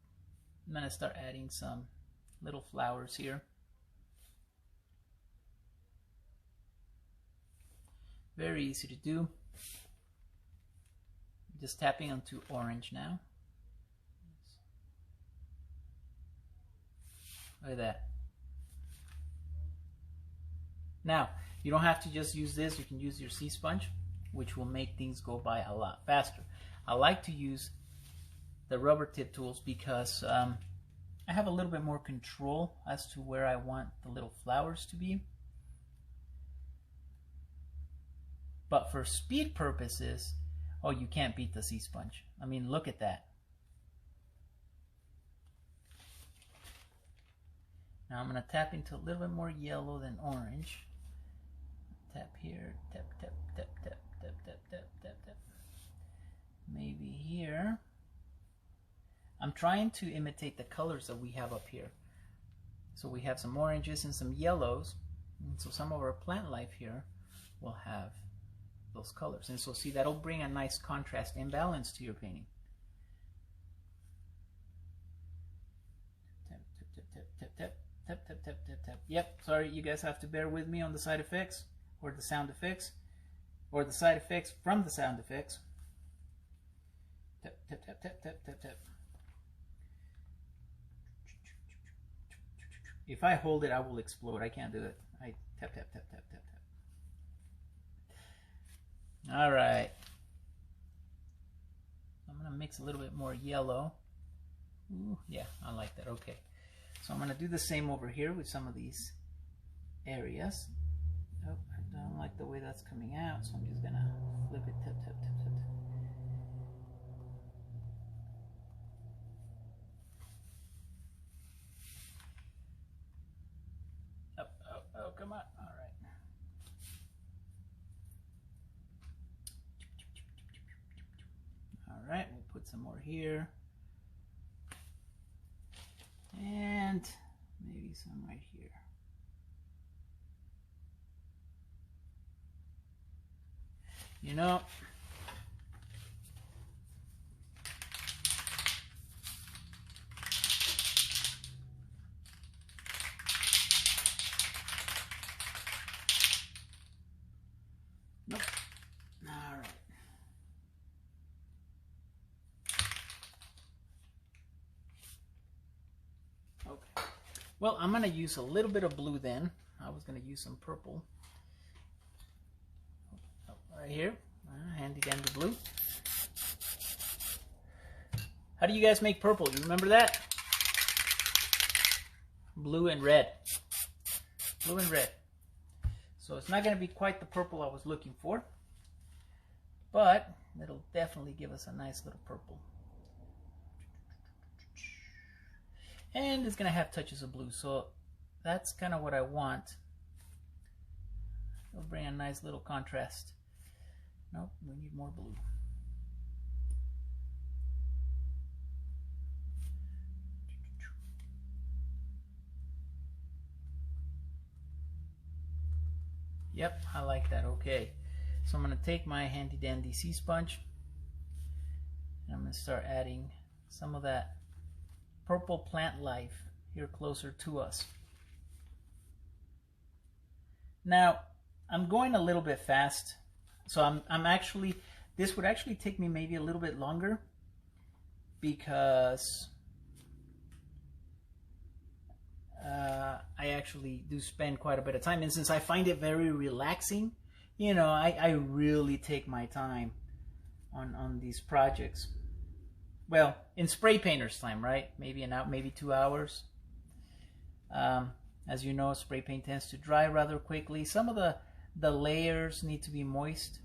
I'm gonna start adding some little flowers here. Very easy to do. Just tapping onto orange now. Look at that. Now, you don't have to just use this. You can use your sea sponge, which will make things go by a lot faster. I like to use the rubber tip tools because I have a little bit more control as to where I want the little flowers to be. But for speed purposes, oh, you can't beat the sea sponge. I mean, look at that. Now I'm going to tap into a little bit more yellow than orange. Tap here, tap, tap, tap, tap, tap, tap, tap, tap, tap. Maybe here. I'm trying to imitate the colors that we have up here. So we have some oranges and some yellows. And so some of our plant life here will have those colors. And so see, that'll bring a nice contrast and balance to your painting. Tap, tap, tap, tap, tap, tap, tap, tap, tap, tap. Yep, sorry, you guys have to bear with me on the side effects, or the sound effects, or the side effects from the sound effects. Tap, tap, tap, tap, tap, tap, tap. If I hold it, I will explode. I can't do it. I tap, tap, tap, tap, tap, tap. All right. I'm going to mix a little bit more yellow. Ooh, yeah, I like that. Okay. So I'm going to do the same over here with some of these areas. Oh, I don't like the way that's coming out, so I'm just going to flip it. Tap, tap, tap, tap. Oh, come on. All right. All right, we'll put some more here. And maybe some right here. You know, nope. All right. Okay. Well, I'm going to use a little bit of blue then. I was going to use some purple. Oh, right here. Handy dandy blue. How do you guys make purple? You remember that? Blue and red. Blue and red. So it's not going to be quite the purple I was looking for, but it'll definitely give us a nice little purple. And it's going to have touches of blue, so that's kind of what I want. It'll bring a nice little contrast. Nope, we need more blue. Yep, I like that. Okay, so I'm going to take my handy dandy sea sponge and I'm going to start adding some of that purple plant life here closer to us. Now, I'm going a little bit fast, so I'm actually, this would actually take me maybe a little bit longer because I actually do spend quite a bit of time, and since I find it very relaxing, you know, I really take my time on these projects. Well, in spray painter's time, right? Maybe an hour, maybe 2 hours. As you know, spray paint tends to dry rather quickly. Some of the layers need to be moist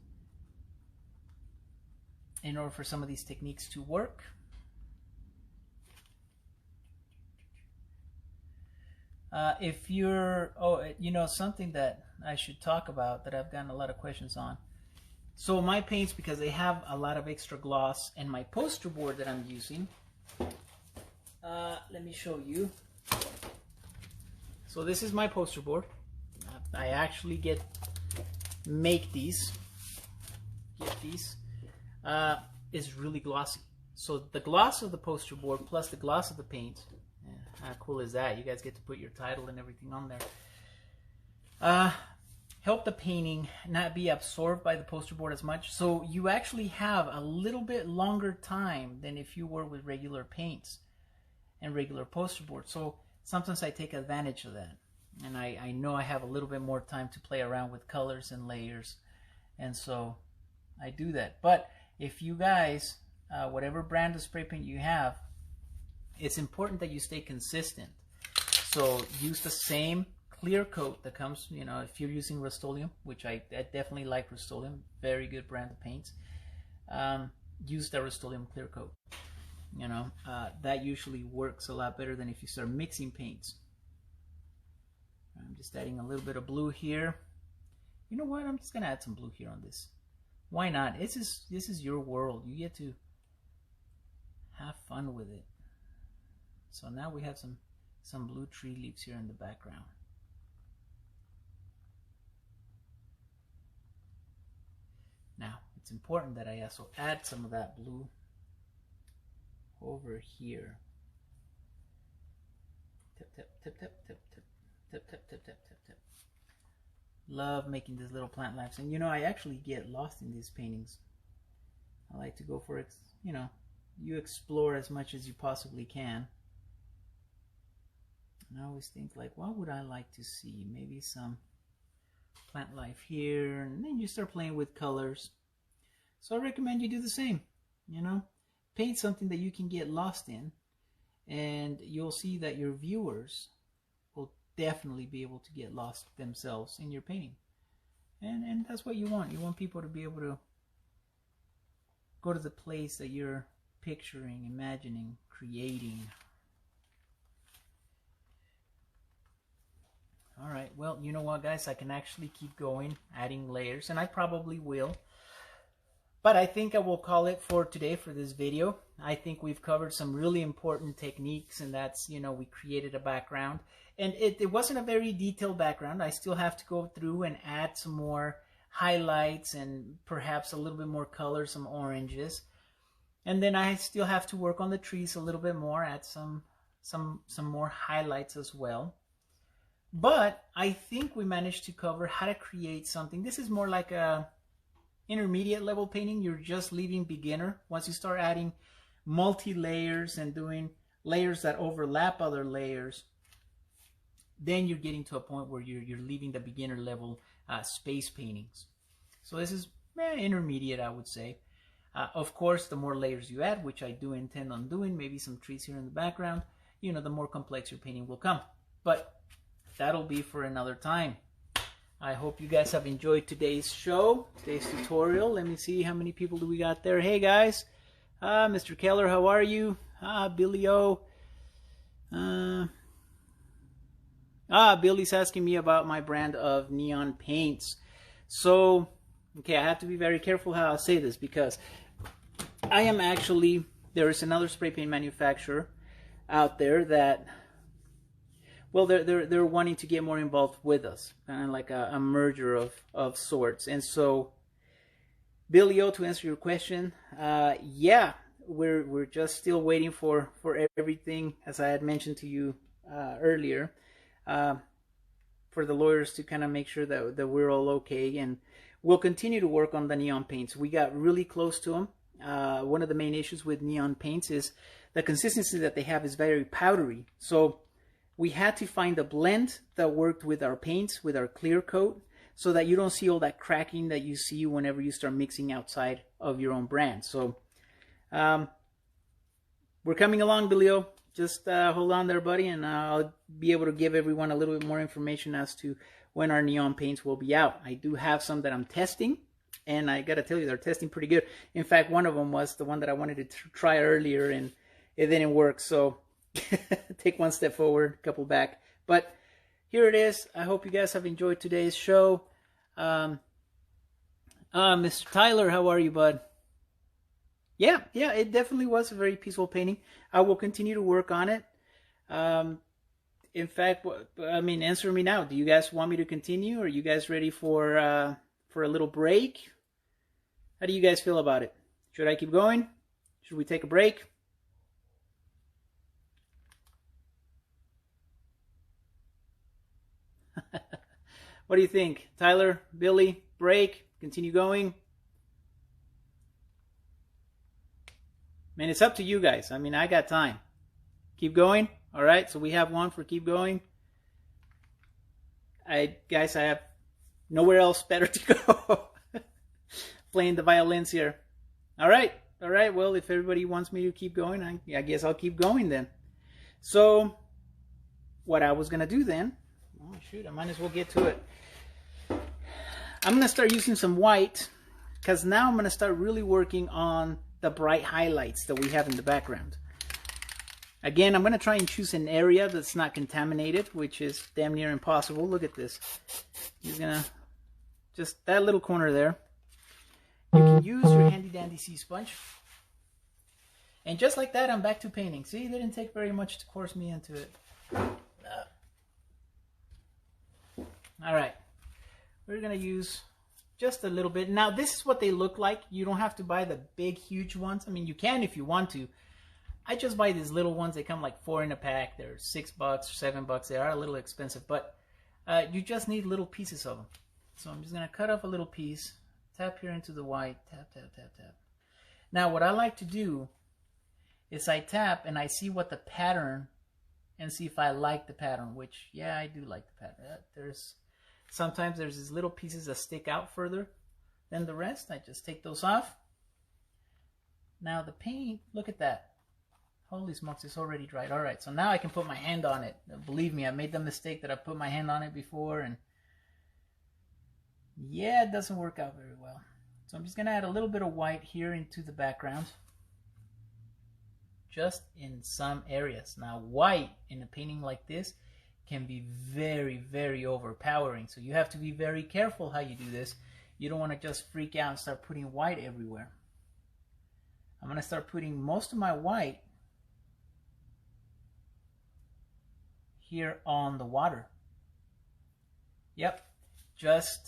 in order for some of these techniques to work. If you're, something that I should talk about that I've gotten a lot of questions on. So my paints, because they have a lot of extra gloss, and my poster board that I'm using, let me show you. So this is my poster board. I actually make these. Get these. Is really glossy. So the gloss of the poster board plus the gloss of the paint. How cool is that? You guys get to put your title and everything on there. Help the painting not be absorbed by the poster board as much. So you actually have a little bit longer time than if you were with regular paints and regular poster board. So sometimes I take advantage of that. And I know I have a little bit more time to play around with colors and layers. And so I do that. But if you guys, whatever brand of spray paint you have, it's important that you stay consistent. So use the same clear coat that comes, if you're using Rust-Oleum, which I definitely like Rust-Oleum, very good brand of paints. Use the Rust-Oleum clear coat. That usually works a lot better than if you start mixing paints. I'm just adding a little bit of blue here. You know what? I'm just gonna add some blue here on this. Why not? This is your world. You get to have fun with it. So now we have some blue tree leaves here in the background. Now it's important that I also add some of that blue over here. Tip, tip, tip, tip, tip, tip, tip, tip, tip, tip, tip, tip. Love making these little plant lives, and I actually get lost in these paintings. I like to go for you explore as much as you possibly can. And I always think, like, what would I like to see? Maybe some plant life here, and then you start playing with colors. So I recommend you do the same. Paint something that you can get lost in, and you'll see that your viewers will definitely be able to get lost themselves in your painting. And that's what you want. You want people to be able to go to the place that you're picturing, imagining, creating. All right, well, you know what, guys? I can actually keep going, adding layers, and I probably will. But I think I will call it for today for this video. I think we've covered some really important techniques, and that's, we created a background. And it wasn't a very detailed background. I still have to go through and add some more highlights and perhaps a little bit more color, some oranges. And then I still have to work on the trees a little bit more, add some more highlights as well. But I think we managed to cover how to create something. This is more like a intermediate level painting. You're just leaving beginner. Once you start adding multi-layers and doing layers that overlap other layers, then you're getting to a point where you're leaving the beginner level space paintings. So this is intermediate, I would say. Of course, the more layers you add, which I do intend on doing, maybe some trees here in the background, the more complex your painting will come. But that'll be for another time. I hope you guys have enjoyed today's show, today's tutorial. Let me see, how many people do we got there? Hey guys, Mr. Keller, how are you? Billy O. Billy's asking me about my brand of neon paints. So, okay, I have to be very careful how I say this, because I am actually, there is another spray paint manufacturer out there that, well, they're wanting to get more involved with us, kind of like a merger of sorts. And so, Billy O, to answer your question, yeah, we're just still waiting for everything, as I had mentioned to you earlier, for the lawyers to kind of make sure that we're all okay, and we'll continue to work on the neon paints. We got really close to them. One of the main issues with neon paints is the consistency that they have is very powdery. So we had to find a blend that worked with our paints, with our clear coat, so that you don't see all that cracking that you see whenever you start mixing outside of your own brand. So we're coming along, Billy-O. Just hold on there, buddy, and I'll be able to give everyone a little bit more information as to when our neon paints will be out. I do have some that I'm testing, and I got to tell you, they're testing pretty good. In fact, one of them was the one that I wanted to try earlier, and it didn't work. So take one step forward, a couple back. But here it is. I hope you guys have enjoyed today's show. Mr. Tyler, how are you, bud? Yeah, it definitely was a very peaceful painting. I will continue to work on it. In fact, answer me now. Do you guys want me to continue? Are you guys ready for a little break? How do you guys feel about it? Should I keep going? Should we take a break? What do you think? Tyler, Billy, break, continue going? Man, it's up to you guys. I mean, I got time. Keep going? All right, so we have one for keep going. Guys, I have nowhere else better to go. Playing the violins here. All right, well, if everybody wants me to keep going, I guess I'll keep going then. So, what I was going to do then, oh shoot, I might as well get to it. I'm going to start using some white, because now I'm going to start really working on the bright highlights that we have in the background. Again, I'm going to try and choose an area that's not contaminated, which is damn near impossible. Look at this. You're going to, just that little corner there. You can use your handy dandy sea sponge. And just like that, I'm back to painting. See, it didn't take very much to coerce me into it. All right. We're going to use just a little bit. Now, this is what they look like. You don't have to buy the big, huge ones. I mean, you can if you want to. I just buy these little ones. They come like 4 in a pack. They're $6 or $7. They are a little expensive, but you just need little pieces of them. So I'm just going to cut off a little piece. Tap here into the white. Tap, tap, tap, tap. Now, what I like to do is I tap and I see what the pattern, and see if I like the pattern, which, yeah, I do like the pattern. Sometimes there's these little pieces that stick out further than the rest. I just take those off. Now the paint, look at that. Holy smokes, it's already dried. All right, so now I can put my hand on it. Believe me, I made the mistake that I put my hand on it before, and yeah, it doesn't work out very well. So I'm just going to add a little bit of white here into the background, just in some areas. Now, white in a painting like this can be very, very overpowering. So you have to be very careful how you do this. You don't want to just freak out and start putting white everywhere. I'm going to start putting most of my white here on the water. Yep, just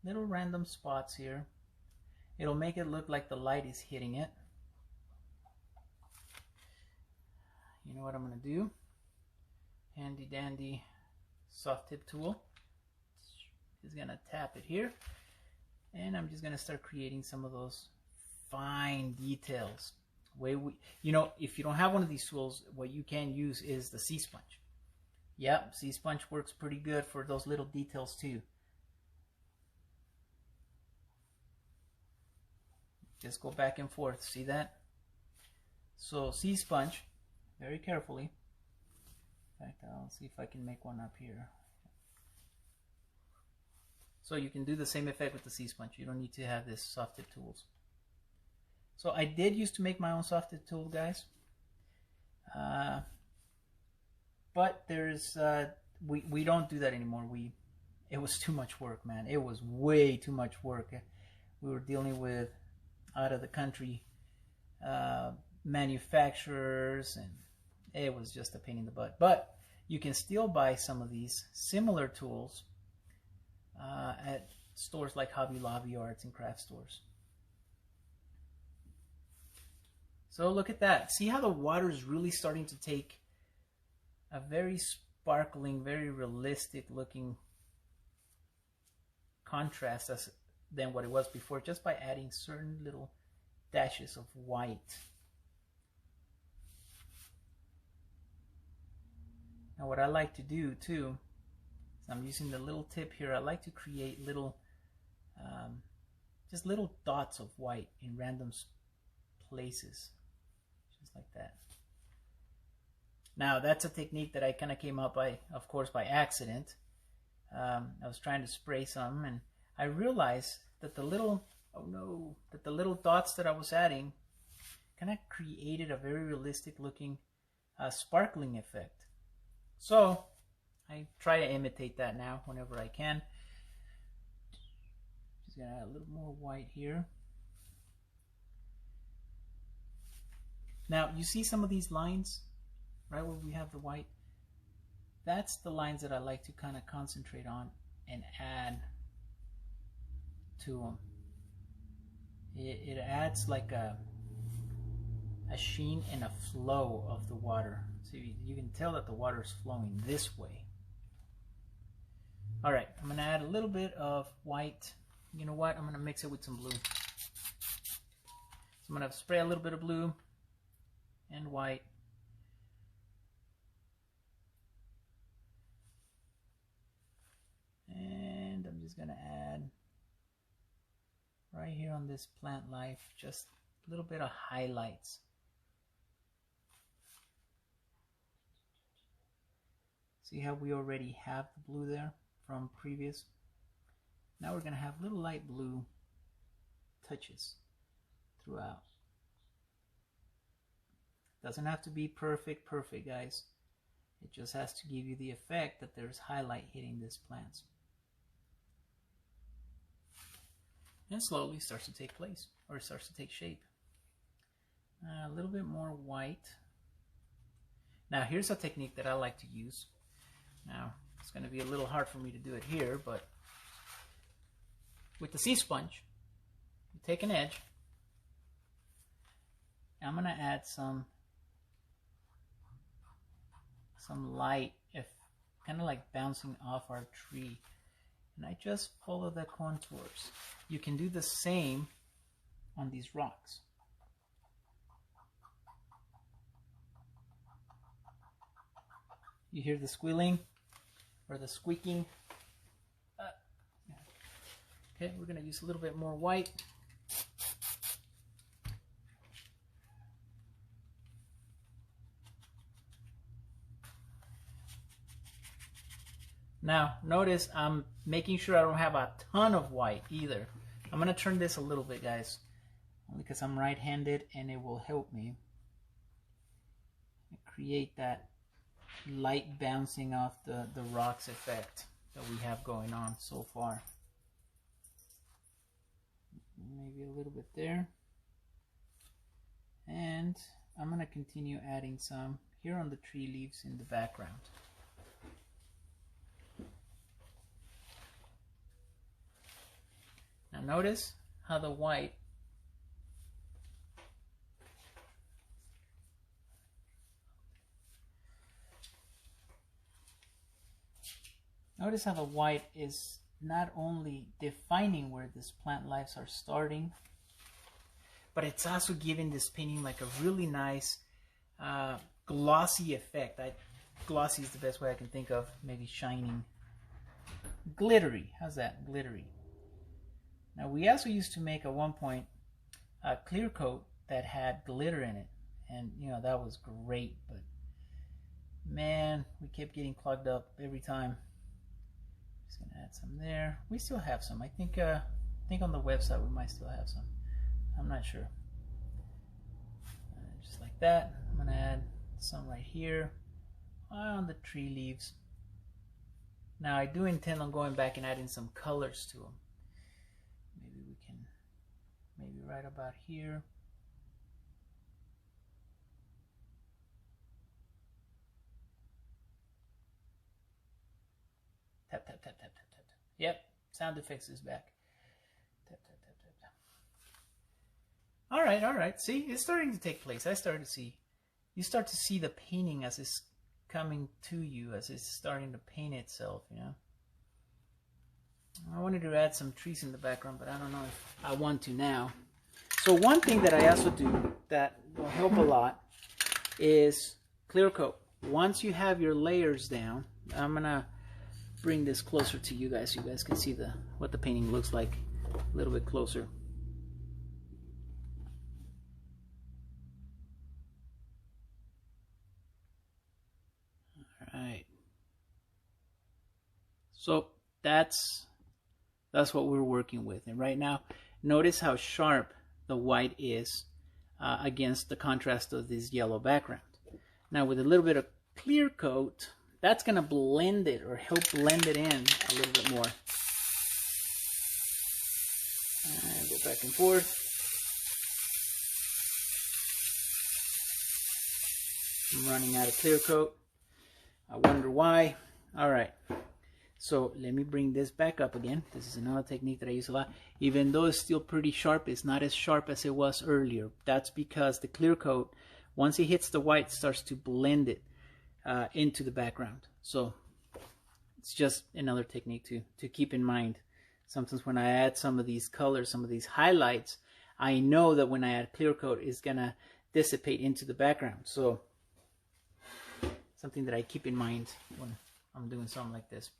little random spots here. It'll make it look like the light is hitting it. You know what I'm going to do? Handy dandy soft tip tool. Just going to tap it here. And I'm just going to start creating some of those fine details. You know, if you don't have one of these tools, what you can use is the sea sponge. Yep, sea sponge works pretty good for those little details too. Just go back and forth. See that? So sea sponge, very carefully. In fact, I'll see if I can make one up here. So you can do the same effect with the sea sponge. You don't need to have this soft tip tools. So I did used to make my own soft tip tool, guys. But there's we don't do that anymore. It was too much work, man. It was way too much work. We were dealing with out of the country manufacturers, and it was just a pain in the butt. But you can still buy some of these similar tools at stores like Hobby Lobby or arts and crafts stores. So look at that. See how the water is really starting to take a very sparkling, very realistic looking contrast than what it was before, just by adding certain little dashes of white. Now what I like to do too, is I'm using the little tip here, I like to create little, just little dots of white in random places, just like that. Now that's a technique that I kind of came up by, of course, by accident. I was trying to spray some, and I realized that the little, that the little dots that I was adding kind of created a very realistic looking sparkling effect. So I try to imitate that now whenever I can. Just gonna add a little more white here. Now you see some of these lines right where we have the white? That's the lines that I like to kind of concentrate on and add to them. It adds like a sheen and a flow of the water. So you can tell that the water is flowing this way. All right, I'm gonna add a little bit of white. You know what? I'm gonna mix it with some blue. So I'm gonna spray a little bit of blue and white. And I'm just gonna add right here on this plant life just a little bit of highlights. See how we already have the blue there from previous? Now we're gonna have little light blue touches throughout. Doesn't have to be perfect, guys. It just has to give you the effect that there's highlight hitting these plants. And slowly starts to take place, or starts to take shape. A little bit more white. Now here's a technique that I like to use. Now it's going to be a little hard for me to do it here, but with the sea sponge, you take an edge. I'm going to add some light, kind of like bouncing off our tree. And I just follow the contours. You can do the same on these rocks. You hear the squealing or the squeaking. Okay, we're going to use a little bit more white. Now, notice I'm making sure I don't have a ton of white either. I'm going to turn this a little bit, guys, only because I'm right-handed and it will help me create that light bouncing off the rocks effect that we have going on so far. Maybe a little bit there. And I'm going to continue adding some here on the tree leaves in the background. Now notice how the white is not only defining where these plant lives are starting, but it's also giving this painting like a really nice glossy effect. Glossy is the best way I can think of, maybe shining. Glittery, how's that? Glittery. Now we also used to make at one point a clear coat that had glitter in it, and you know that was great, but man, we kept getting clogged up every time. Just gonna add some there. We still have some. I think on the website we might still have some. I'm not sure. Just like that. I'm gonna add some right here on the tree leaves. Now I do intend on going back and adding some colors to them. Maybe we can, maybe right about here. Tap, tap, tap, tap, tap, tap. Yep, sound effects is back. Tap, tap, tap, tap, tap. All right, all right. See, it's starting to take place. I started to see. You start to see the painting as it's coming to you, as it's starting to paint itself, you know. I wanted to add some trees in the background, but I don't know if I want to now. So one thing that I also do that will help a lot is clear coat. Once you have your layers down, I'm gonna bring this closer to you guys so you guys can see what the painting looks like a little bit closer. All right. So that's what we're working with. And right now, notice how sharp the white is against the contrast of this yellow background. Now with a little bit of clear coat, that's going to blend it or help blend it in a little bit more. Go back and forth. I'm running out of clear coat. I wonder why. All right. So let me bring this back up again. This is another technique that I use a lot. Even though it's still pretty sharp, it's not as sharp as it was earlier. That's because the clear coat, once it hits the white, starts to blend it into the background. So it's just another technique to keep in mind. Sometimes when I add some of these colors, some of these highlights, I know that when I add clear coat, it's gonna dissipate into the background. So something that I keep in mind when I'm doing something like this.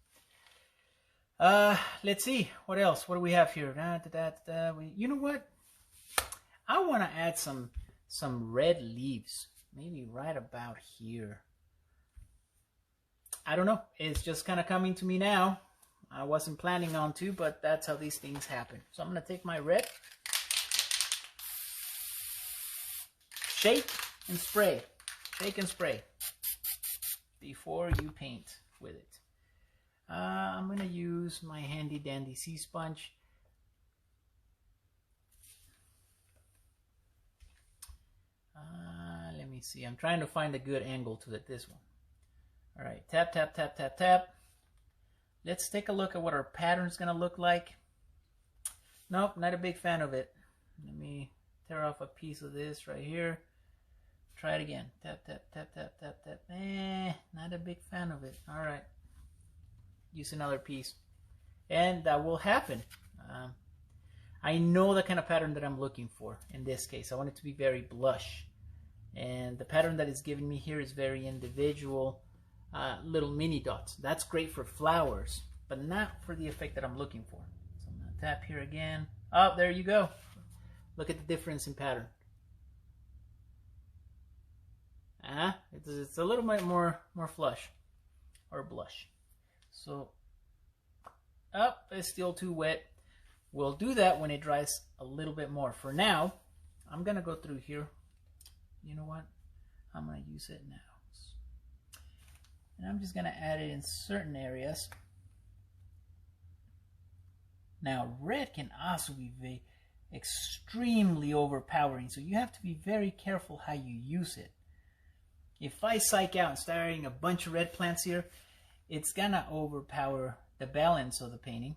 Let's see what else. What do we have here? You know what? I want to add some red leaves, maybe right about here. I don't know. It's just kind of coming to me now. I wasn't planning on to, but that's how these things happen. So I'm going to take my red, shake and spray, shake and spray before you paint with it. I'm going to use my handy dandy sea sponge. Let me see. I'm trying to find a good angle to this one. All right, tap, tap, tap, tap, tap. Let's take a look at what our pattern's going to look like. Nope, not a big fan of it. Let me tear off a piece of this right here. Try it again. Tap, tap, tap, tap, tap, tap. Not a big fan of it. All right. Use another piece. And that will happen. I know the kind of pattern that I'm looking for in this case. I want it to be very blush. And the pattern that is giving me here is very individual, little mini dots. That's great for flowers, but not for the effect that I'm looking for. So I'm going to tap here again. Oh, there you go. Look at the difference in pattern. It's a little bit more flush or blush. So, it's still too wet. We'll do that when it dries a little bit more. For now, I'm going to go through here. You know what? I'm going to use it now. And I'm just going to add it in certain areas. Now, red can also be extremely overpowering, so you have to be very careful how you use it. If I psych out and start adding a bunch of red plants here, it's gonna overpower the balance of the painting,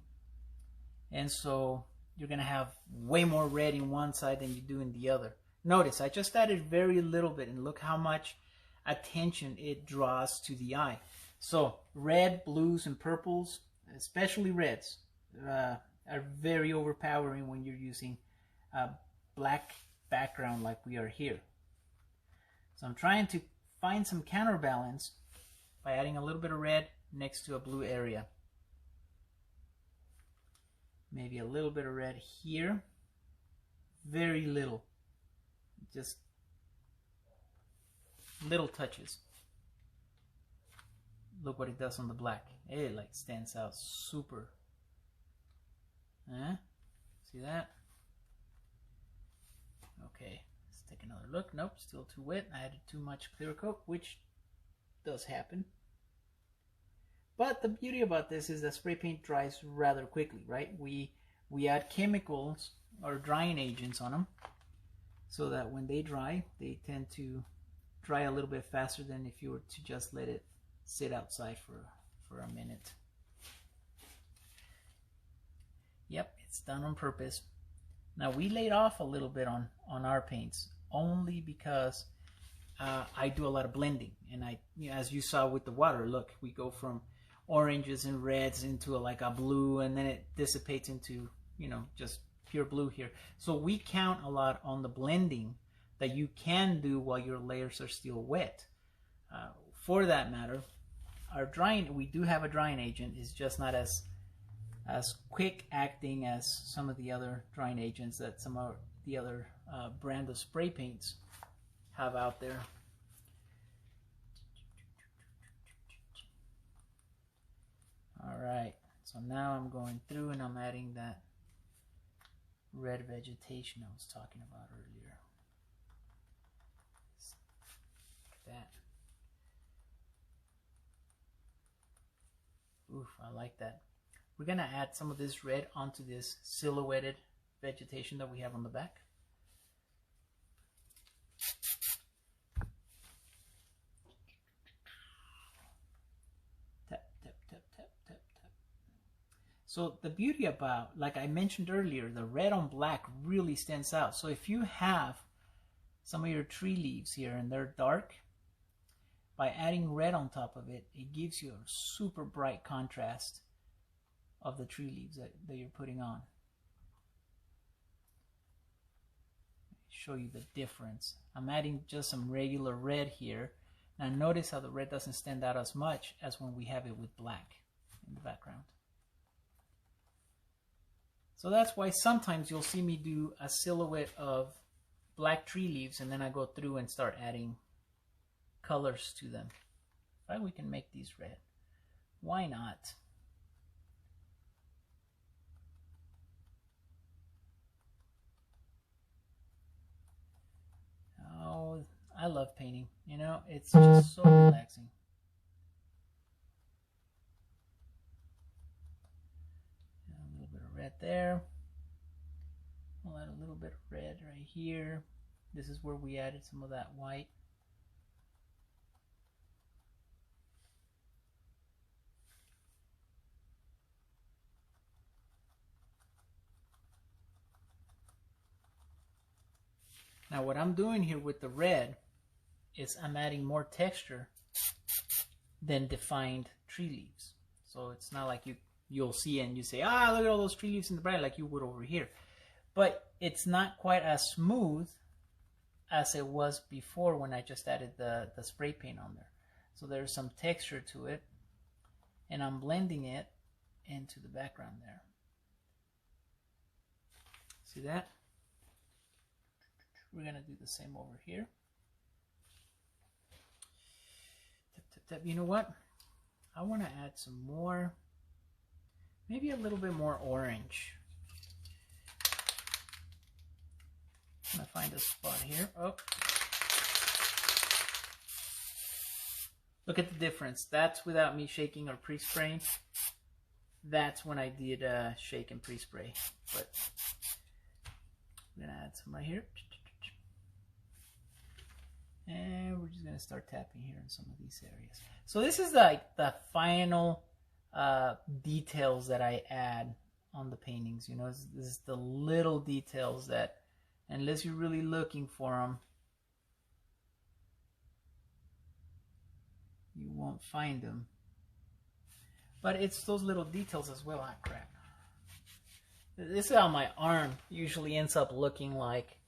and so you're gonna have way more red in one side than you do in the other. Notice I just added very little bit, and look how much attention it draws to the eye. So red, blues, and purples, especially reds, are very overpowering when you're using a black background like we are here. So I'm trying to find some counterbalance by adding a little bit of red next to a blue area. Maybe a little bit of red here. Very little. Just little touches. Look what it does on the black. It like stands out super. See that? Okay, let's take another look. Nope, still too wet. I added too much clear coat, which does happen. But the beauty about this is that spray paint dries rather quickly, right? We add chemicals or drying agents on them so that when they dry, they tend to dry a little bit faster than if you were to just let it sit outside for a minute. Yep, it's done on purpose. Now we laid off a little bit on our paints only because I do a lot of blending, and as you saw with the water, look, we go from oranges and reds into like a blue, and then it dissipates into, you know, just pure blue here. So we count a lot on the blending that you can do while your layers are still wet. For that matter, our drying, we do have a drying agent. It's just not as quick acting as some of the other drying agents that some of the other brand of spray paints have out there. All right, so now I'm going through and I'm adding that red vegetation I was talking about earlier. Like that. Oof, I like that. We're gonna add some of this red onto this silhouetted vegetation that we have on the back. Tap, tap, tap, tap, tap, tap. So the beauty about, like I mentioned earlier, the red on black really stands out. So if you have some of your tree leaves here and they're dark, by adding red on top of it, it gives you a super bright contrast of the tree leaves that you're putting on. Show you the difference. I'm adding just some regular red here. Now notice how the red doesn't stand out as much as when we have it with black in the background. So that's why sometimes you'll see me do a silhouette of black tree leaves and then I go through and start adding colors to them. Right, we can make these red. Why not? Oh, I love painting. You know, it's just so relaxing. A little bit of red there. We'll add a little bit of red right here. This is where we added some of that white. Now what I'm doing here with the red is I'm adding more texture than defined tree leaves. So it's not like you'll see and you say, ah, look at all those tree leaves in the bright like you would over here. But it's not quite as smooth as it was before when I just added the spray paint on there. So there's some texture to it and I'm blending it into the background there. See that? We're going to do the same over here. Tap, tap, tap. You know what? I want to add some more, maybe a little bit more orange. I'm going to find a spot here. Oh. Look at the difference. That's without me shaking or pre-spraying. That's when I did shake and pre-spray. But I'm going to add some right here. And we're just going to start tapping here in some of these areas. So this is like the final details that I add on the paintings. You know, this is the little details that, unless you're really looking for them, you won't find them. But it's those little details as well. Ah, crap. This is how my arm usually ends up looking like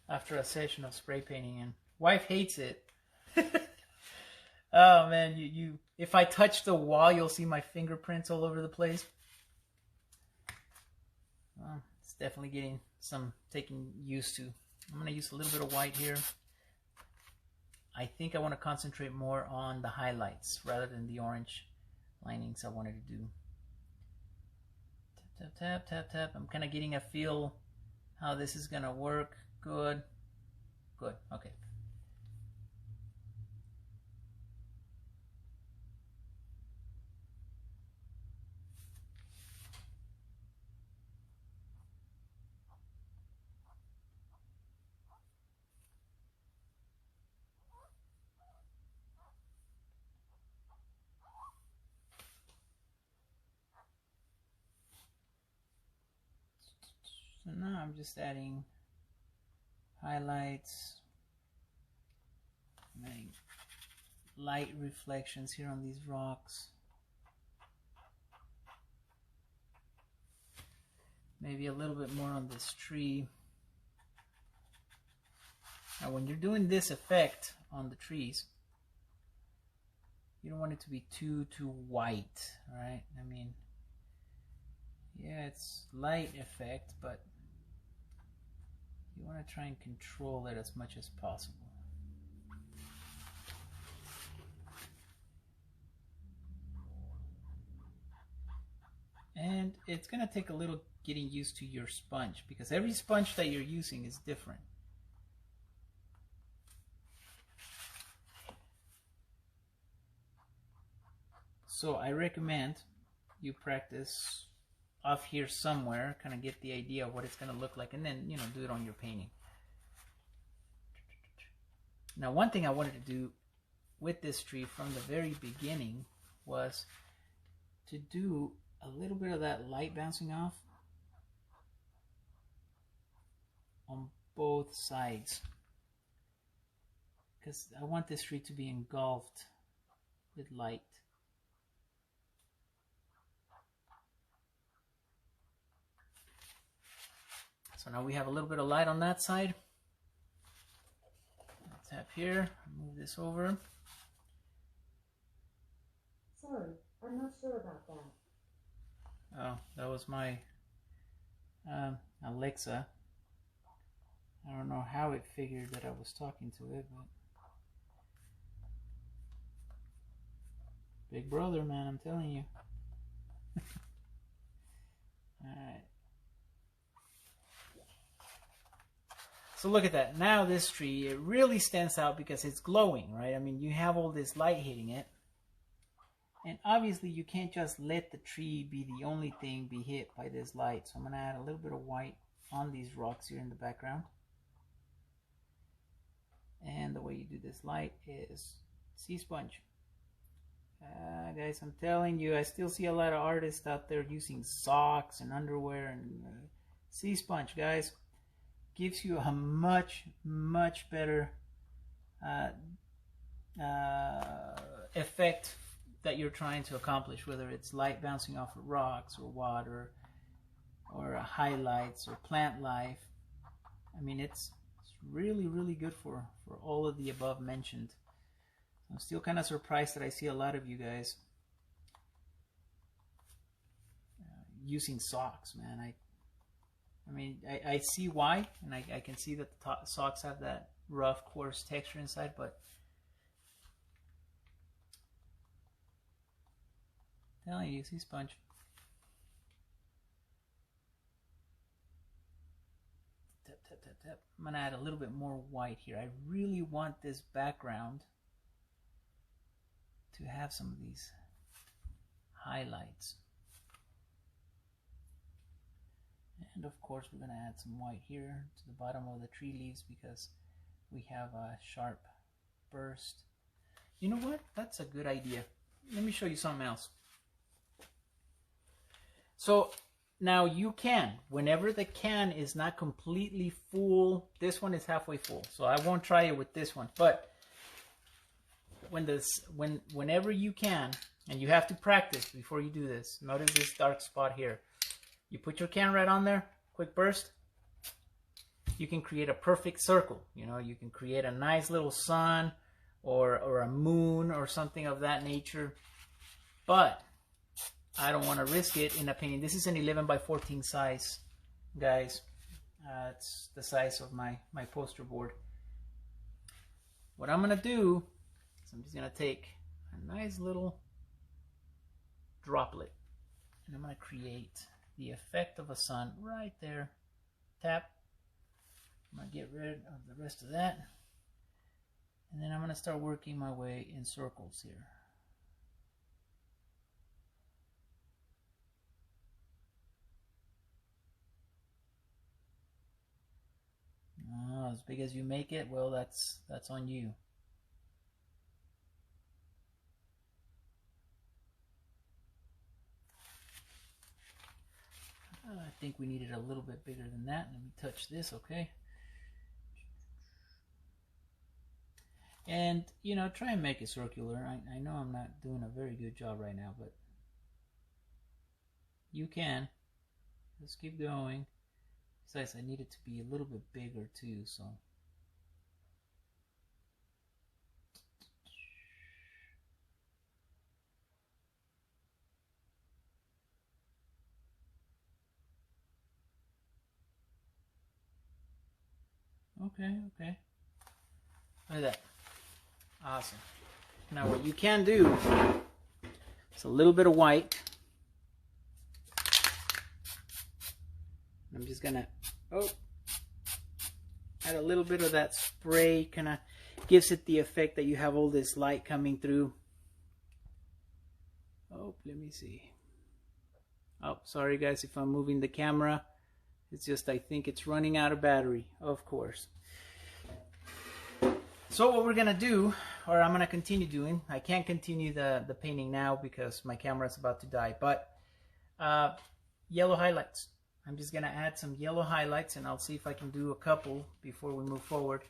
after a session of spray painting, and wife hates it. Oh man, you if I touch the wall, you'll see my fingerprints all over the place. Well, it's definitely getting some taking used to. I'm going to use a little bit of white here. I think I want to concentrate more on the highlights rather than the orange linings I wanted to do. Tap, tap, tap, tap, tap. I'm kind of getting a feel how this is going to work. Good. Good. Okay. So now I'm just adding highlights, adding light reflections here on these rocks. Maybe a little bit more on this tree. Now when you're doing this effect on the trees, you don't want it to be too white, right? I mean, yeah, it's light effect, but you want to try and control it as much as possible. And it's going to take a little getting used to your sponge, because every sponge that you're using is different. So I recommend you practice off here somewhere, kind of get the idea of what it's going to look like, and then, you know, do it on your painting. Now, one thing I wanted to do with this tree from the very beginning was to do a little bit of that light bouncing off on both sides, because I want this tree to be engulfed with light. So now we have a little bit of light on that side. Let's tap here, move this over. Sorry, I'm not sure about that. Oh, that was my Alexa. I don't know how it figured that I was talking to it, but Big Brother, man, I'm telling you. Alright. So look at that. Now this tree, it really stands out because it's glowing, right? I mean, you have all this light hitting it. And obviously you can't just let the tree be the only thing be hit by this light. So I'm going to add a little bit of white on these rocks here in the background. And the way you do this light is sea sponge. Guys, I'm telling you, I still see a lot of artists out there using socks and underwear and sea sponge, guys. Gives you a much better effect that you're trying to accomplish, whether it's light bouncing off of rocks or water or highlights or plant life. I mean, it's really good for all of the above mentioned. I'm still kind of surprised that I see a lot of you guys using socks, man. I mean, I see why, and I can see that the socks have that rough, coarse texture inside, but I'm telling you, sea sponge. Tap, tap, tap, tap. I'm going to add a little bit more white here. I really want this background to have some of these highlights. And of course we're going to add some white here to the bottom of the tree leaves because we have a sharp burst. You know what? That's a good idea. Let me show you something else. So now you can, whenever the can is not completely full, this one is halfway full, so I won't try it with this one, but whenever you can, and you have to practice before you do this, notice this dark spot here. You put your can right on there, quick burst, you can create a perfect circle. You know, you can create a nice little sun or a moon or something of that nature, but I don't want to risk it in a painting. This is an 11 by 14 size, guys. It's the size of my poster board. What I'm going to do is I'm just going to take a nice little droplet and I'm going to create the effect of a sun right there. Tap. I'm going to get rid of the rest of that. And then I'm going to start working my way in circles here. As big as you make it, well, that's on you. I think we need it a little bit bigger than that. Let me touch this, okay? And, you know, try and make it circular. I know I'm not doing a very good job right now, but you can. Let's keep going. Besides, I need it to be a little bit bigger too, so. Okay. Look at that. Awesome. Now what you can do is a little bit of white. I'm just gonna add a little bit of that spray, kind of gives it the effect that you have all this light coming through. Oh, let me see. Oh, sorry guys if I'm moving the camera. It's just I think it's running out of battery, of course. So what we're gonna do, or I'm gonna continue doing, I can't continue the painting now because my camera's about to die, but yellow highlights. I'm just gonna add some yellow highlights, and I'll see if I can do a couple before we move forward.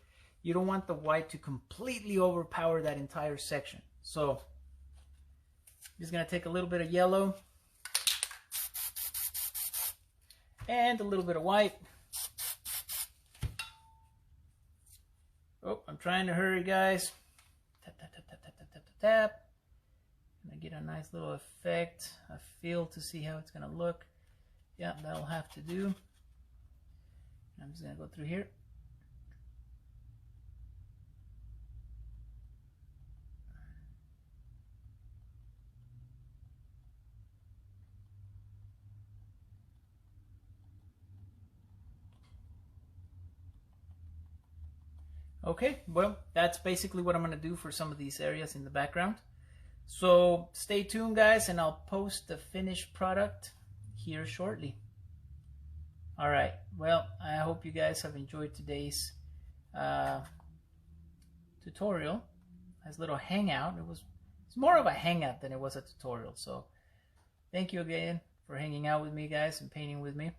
You don't want the white to completely overpower that entire section. So I'm just gonna take a little bit of yellow and a little bit of white. Oh, I'm trying to hurry, guys. Tap, tap, tap, tap, tap, tap, tap, tap. Gonna get a nice little effect, a feel to see how it's gonna look. Yeah, that'll have to do. I'm just gonna go through here. Okay, well, that's basically what I'm going to do for some of these areas in the background. So stay tuned, guys, and I'll post the finished product here shortly. All right, well, I hope you guys have enjoyed today's tutorial. Nice little hangout. It's more of a hangout than it was a tutorial. So thank you again for hanging out with me, guys, and painting with me.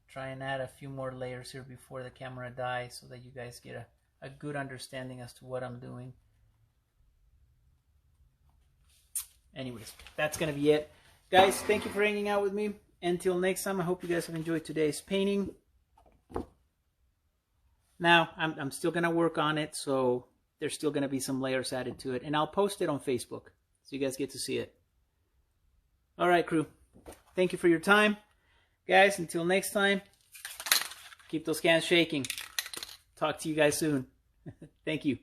Try and add a few more layers here before the camera dies so that you guys get a good understanding as to what I'm doing. Anyways, that's going to be it. Guys, thank you for hanging out with me. Until next time, I hope you guys have enjoyed today's painting. Now, I'm still going to work on it, so there's still going to be some layers added to it. And I'll post it on Facebook so you guys get to see it. All right, crew. Thank you for your time. Guys, until next time, keep those cans shaking. Talk to you guys soon. Thank you.